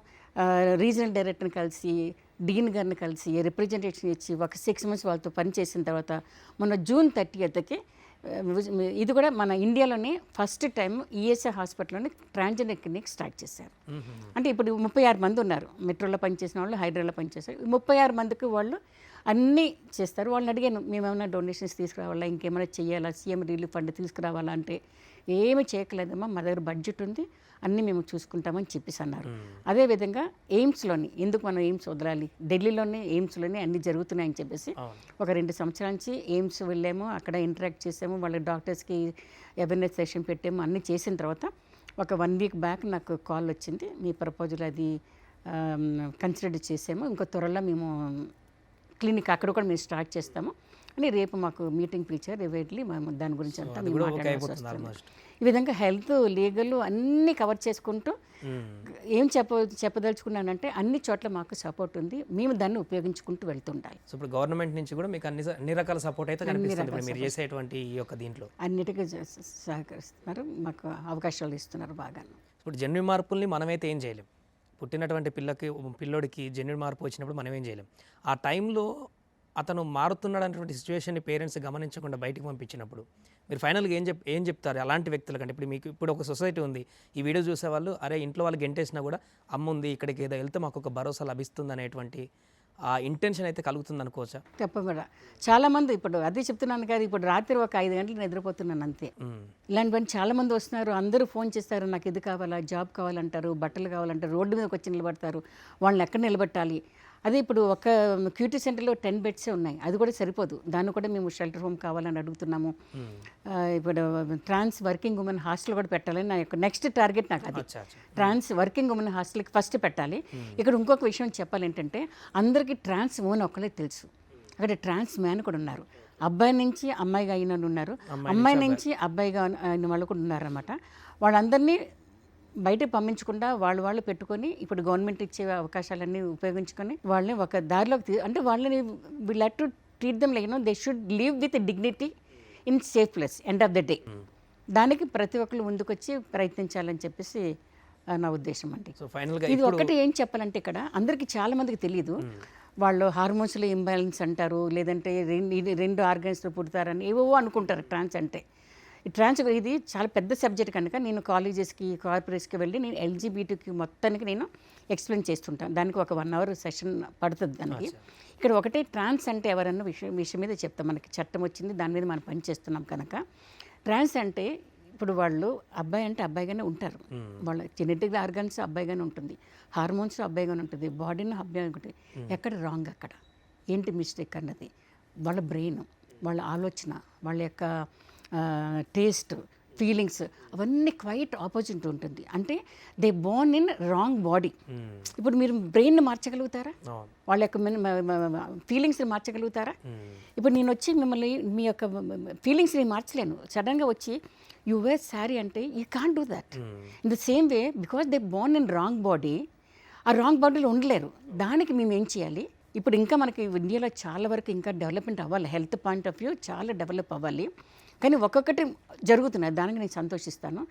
రీజనల్ డైరెక్టర్ని కలిసి, డీన్ గారిని కలిసి రిప్రజెంటేషన్ ఇచ్చి ఒక 6 months వాళ్ళతో పనిచేసిన తర్వాత మొన్న June 30th ఇది కూడా మన ఇండియాలోనే ఫస్ట్ టైం ఈఎస్ఐ హాస్పిటల్లోని ట్రాన్స్జెండర్ క్లినిక్ స్టార్ట్ చేశారు. అంటే ఇప్పుడు 36 మంది ఉన్నారు మెట్రోలో పనిచేసిన వాళ్ళు, హైడ్రాలో పనిచేస్తారు. 36 మందికి వాళ్ళు అన్నీ చేస్తారు. వాళ్ళని అడిగాను, మేమేమైనా డొనేషన్స్ తీసుకురావాలా, ఇంకేమైనా చేయాలా, సీఎం రిలీఫ్ ఫండ్ తీసుకురావాలా అంటే ఏమీ చేయట్లేదమ్మా, మా దగ్గర బడ్జెట్ ఉంది, అన్నీ మేము చూసుకుంటామని చెప్పేసి అన్నారు. అదేవిధంగా ఎయిమ్స్లోని, ఎందుకు మనం ఎయిమ్స్ వదలాలి, ఢిల్లీలోనే ఎయిమ్స్లోనే అన్నీ జరుగుతున్నాయని చెప్పేసి ఒక 2 సంవత్సరాల నుంచి ఎయిమ్స్ వెళ్ళాము, అక్కడ ఇంటరాక్ట్ చేసాము, వాళ్ళ డాక్టర్స్కి అవేర్నెస్ సెషన్ పెట్టాము. అన్నీ చేసిన తర్వాత ఒక 1 week బ్యాక్ నాకు కాల్ వచ్చింది, మీ ప్రపోజల్ అది కన్సిడర్ చేసాము, ఇంకో త్వరలో మేము క్లినిక్ అక్కడ కూడా మేము స్టార్ట్ చేస్తాము అని రేపు మాకు మీటింగ్ పిలిచారు. రేపు వెళ్ళి మేము దాని గురించి అంతా మేము మాట్లాడాల్సి వస్తుంది. ఈ విధంగా హెల్త్, లీగల్ అన్నీ కవర్ చేసుకుంటూ ఏం చెప్పదలుచుకున్నానంటే అన్ని చోట్ల మాకు సపోర్ట్ ఉంది, మేము దాన్ని ఉపయోగించుకుంటూ వెళ్తుండాలి. సో ఇప్పుడు గవర్నమెంట్ నుంచి కూడా మీకు అన్ని రకాల సపోర్ట్ అయితే కనిపిస్తుంది మీరు చేసేటువంటి ఈ యొక్క దీంట్లో. అన్నిటికీ సహకరిస్తున్నారు, మాకు అవకాశాలు ఇస్తున్నారు బాగా. ఇప్పుడు జన్యు మార్పుల్ని మనమైతే ఏం చేయలేం, పుట్టినటువంటి పిల్లోడికి జన్యు మార్పు వచ్చినప్పుడు మనం ఏం చేయలేం. ఆ టైంలో అతను మారుతున్నాడు అనేటువంటి సిచ్యువేషన్ని పేరెంట్స్ గమనించకుండా బయటికి పంపించినప్పుడు మీరు ఫైనల్గా ఏం చెప్తారు అలాంటి వ్యక్తులకంటే? ఇప్పుడు మీకు ఇప్పుడు ఒక సొసైటీ ఉంది, ఈ వీడియో చూసేవాళ్ళు అరే ఇంట్లో వాళ్ళు గెంటేసినా కూడా అమ్మ ఉంది, ఇక్కడికి ఏదో వెళ్తే మాకు ఒక భరోసా లభిస్తుంది అనేటువంటి ఆ ఇంటెన్షన్ అయితే కలుగుతుంది అనుకోవచ్చా? తప్పకుండా. చాలామంది ఇప్పుడు అదే చెప్తున్నాను కదా, ఇప్పుడు రాత్రి ఒక 5 గంటలు నిద్రపోతున్నాను అంతే. ఇలాంటివన్నీ చాలామంది వస్తున్నారు, అందరూ ఫోన్ చేస్తారు, నాకు ఇది కావాలా, జాబ్ కావాలంటారు, బట్టలు కావాలంటారు, రోడ్డు మీదకి వచ్చి నిలబడతారు, వాళ్ళని ఎక్కడ నిలబెట్టాలి. అదే ఇప్పుడు ఒక క్యూటీ సెంటర్లో 10 beds ఉన్నాయి, అది కూడా సరిపోదు, దాన్ని కూడా మేము షెల్టర్ హోమ్ కావాలని అడుగుతున్నాము. ఇప్పుడు ట్రాన్స్ వర్కింగ్ ఉమెన్ హాస్టల్ కూడా పెట్టాలని నా యొక్క నెక్స్ట్ టార్గెట్ నాకు అది. ట్రాన్స్ వర్కింగ్ ఉమెన్ హాస్టల్కి ఫస్ట్ పెట్టాలి. ఇక్కడ ఇంకొక విషయం చెప్పాలి ఏంటంటే, అందరికీ ట్రాన్స్ ఉమెన్ ఒక్కలే తెలుసు, అక్కడ ట్రాన్స్ మ్యాన్ కూడా ఉన్నారు, అబ్బాయి నుంచి అమ్మాయిగా అయిన ఉన్నారు, అమ్మాయి నుంచి అబ్బాయిగా అయిన వాళ్ళు కూడా ఉన్నారన్నమాట. వాళ్ళందరినీ బయట పంపించకుండా వాళ్ళు పెట్టుకొని ఇప్పుడు గవర్నమెంట్ ఇచ్చే అవకాశాలన్నీ ఉపయోగించుకొని వాళ్ళని ఒక దారిలోకి అంటే వాళ్ళని we like to treat them like they should live with dignity in safe place end of the day. దానికి ప్రతి ఒక్కరు ముందుకొచ్చి ప్రయత్నించాలని చెప్పేసి నా ఉద్దేశం అండి. ఇది ఒక్కటి ఏం చెప్పాలంటే, ఇక్కడ అందరికీ చాలా మందికి తెలియదు, వాళ్ళు హార్మోన్స్లో ఇంబ్యాలెన్స్ అంటారు, లేదంటే 2 ఆర్గన్స్లో పుడతారని ఏవో అనుకుంటారు ట్రాన్స్ అంటే. ఈ ట్రాన్స్ ఇది చాలా పెద్ద సబ్జెక్ట్ కనుక నేను కాలేజెస్కి, కార్పొరేట్స్కి వెళ్ళి నేను ఎల్జీబీటీకి మొత్తానికి నేను ఎక్స్ప్లెయిన్ చేస్తుంటాను. దానికి ఒక 1 hour సెషన్ పడుతుంది దానికి. ఇక్కడ ఒకటే ట్రాన్స్ అంటే ఎవరన్నా విషయం మీద చెప్తాం, మనకి చట్టం వచ్చింది, దాని మీద మనం పనిచేస్తున్నాం కనుక. ట్రాన్స్ అంటే ఇప్పుడు వాళ్ళు అబ్బాయి అంటే అబ్బాయిగానే ఉంటారు, వాళ్ళ జెనెటిక్ ఆర్గన్స్ అబ్బాయిగానే ఉంటుంది, హార్మోన్స్ అబ్బాయిగానే ఉంటుంది, బాడీని అబ్బాయి ఉంటుంది. ఎక్కడ రాంగ్ అక్కడ ఏంటి మిస్టేక్ అన్నది వాళ్ళ బ్రెయిన్, వాళ్ళ ఆలోచన, వాళ్ళ యొక్క టేస్ట్, ఫీలింగ్స్ అవన్నీ క్వైట్ ఆపోజిట్ ఉంటుంది. అంటే they Born in wrong body. ఇప్పుడు మీరు బ్రెయిన్ని మార్చగలుగుతారా? వాళ్ళ యొక్క ఫీలింగ్స్ని మార్చగలుగుతారా? ఇప్పుడు నేను వచ్చి మిమ్మల్ని మీ యొక్క ఫీలింగ్స్ని మార్చలేను. సడన్గా వచ్చి యూ వేర్ శారీ అంటే you can't do that. In the same way because they Born in wrong body, ఆ రాంగ్ బాడీలో ఉండలేరు. దానికి మేము ఏం చేయాలి? ఇప్పుడు ఇంకా మనకి ఇండియాలో చాలా వరకు ఇంకా డెవలప్మెంట్ అవ్వాలి, హెల్త్ పాయింట్ ఆఫ్ వ్యూ చాలా డెవలప్ అవ్వాలి. కానీ ఒక్కొక్కటి జరుగుతున్నాయి, దానికి నేను సంతోషిస్తాను.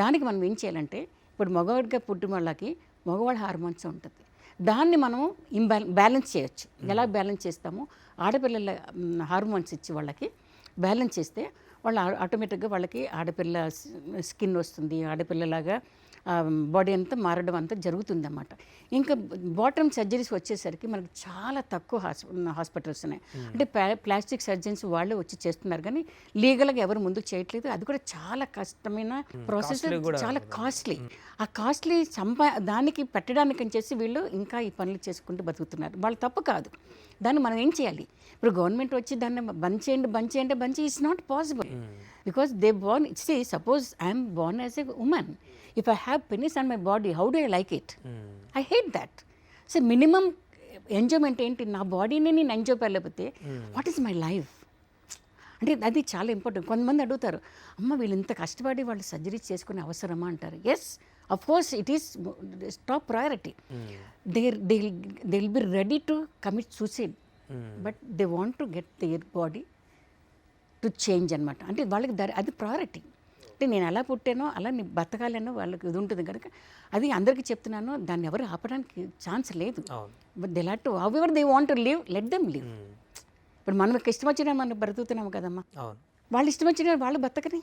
దానికి మనం ఏం చేయాలంటే ఇప్పుడు మగవాడిగా పుట్టిన వాళ్ళకి మగవాళ్ళ హార్మోన్స్ ఉంటుంది, దాన్ని మనం బ్యాలెన్స్ చేయొచ్చు. ఎలా బ్యాలెన్స్ చేస్తామో ఆడపిల్లల హార్మోన్స్ ఇచ్చి వాళ్ళకి బ్యాలెన్స్ చేస్తే వాళ్ళు ఆటోమేటిక్గా వాళ్ళకి ఆడపిల్ల స్కిన్ వస్తుంది, ఆడపిల్లలాగా బాడీ అంతా మారడం అంతా జరుగుతుంది అన్నమాట. ఇంకా బాటమ్ సర్జరీస్ వచ్చేసరికి మనకు చాలా తక్కువ హాస్పిటల్స్ ఉన్నాయి. అంటే ప్లాస్టిక్ సర్జన్స్ వాళ్ళే వచ్చి చేస్తున్నారు, కానీ లీగల్గా ఎవరు ముందుకు చేయట్లేదు. అది కూడా చాలా కష్టమైన ప్రాసెస్, చాలా కాస్ట్లీ. ఆ కాస్ట్లీ దానికి పెట్టడానికి అని చేసి వీళ్ళు ఇంకా ఈ పనులు చేసుకుంటూ బతుకుతున్నారు. వాళ్ళు తప్పు కాదు, దాన్ని మనం ఏం చేయాలి? ఇప్పుడు గవర్నమెంట్ వచ్చి దాన్ని బంద్ చేయండి it's not possible. Because they born, see suppose I'm born as a woman, if I have penis on my body, how do I like it? I hate that. So minimum enjoyment ఏంటి? నా బాడీని నేను ఎంజాయ్ చేయలేకపోతే వాట్ ఈస్ మై లైఫ్? అంటే అది చాలా ఇంపార్టెంట్. కొంతమంది అడుగుతారు, అమ్మ వీళ్ళు ఇంత కష్టపడి వాళ్ళు సర్జరీ చేసుకునే అవసరమా అంటారు. Yes, of course it is top priority. They will be ready to commit suicide, but they want to get their body to change అనమాట. అంటే వాళ్ళకి అది ప్రయారిటీ. అంటే నేను ఎలా పుట్టానో అలా నీ బతకాలనో వాళ్ళకి ఇది ఉంటుంది కనుక అది అందరికీ చెప్తున్నాను. దాన్ని ఎవరు ఆపడానికి ఛాన్స్ లేదు. But they lot to how ever they want to live, let them live. ఇప్పుడు మనకి ఇష్టం వచ్చినా మనం బ్రతుకుతున్నాము కదమ్మా, వాళ్ళు ఇష్టం వచ్చిన వాళ్ళు బతకని.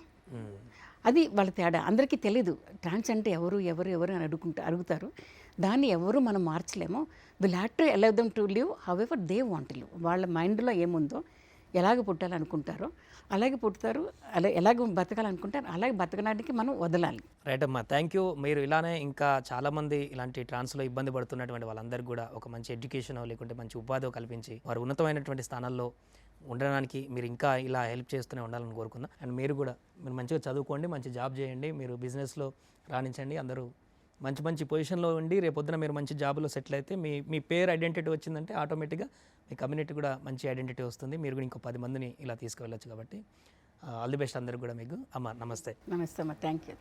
అది వాళ్ళ తేడా, అందరికీ తెలీదు. ట్రాన్స్ అంటే ఎవరు అని అడుగుతారు. దాన్ని ఎవరు మనం మార్చలేము. Will have to allow them to live however they want to live. వాళ్ళ మైండ్లో ఏముందో, ఎలాగ పుట్టాలనుకుంటారో అలాగే పుడతారు, ఎలాగ బతకాలనుకుంటారు అలాగే బతకడానికి మనం వదలాలి. రైట్ అమ్మా, థ్యాంక్ యూ. మీరు ఇలానే ఇంకా చాలామంది ఇలాంటి ట్రాన్స్లో ఇబ్బంది పడుతున్నటువంటి వాళ్ళందరికీ కూడా ఒక మంచి ఎడ్యుకేషన్ లేకుంటే మంచి ఉపాధి కల్పించి వారు ఉన్నతమైనటువంటి స్థానాల్లో ఉండడానికి మీరు ఇంకా ఇలా హెల్ప్ చేస్తూనే ఉండాలని కోరుకుందాం. అండ్ మీరు మంచిగా చదువుకోండి, మంచి జాబ్ చేయండి, మీరు బిజినెస్లో రాణించండి, అందరూ మంచి పొజిషన్లో ఉండి రేపొద్దున మీరు మంచి జాబ్లో సెటిల్ అయితే మీ పేరు ఐడెంటిటీ వచ్చిందంటే ఆటోమేటిక్గా మీ కమ్యూనిటీ కూడా మంచి ఐడెంటిటీ వస్తుంది. మీరు కూడా ఇంకో 10 మందిని ఇలా తీసుకువెళ్ళచ్చు. కాబట్టి ఆల్ ది బెస్ట్ అందరికి కూడా మీకు. అమ్మ నమస్తే. నమస్తే అమ్మ, థ్యాంక్ యూ.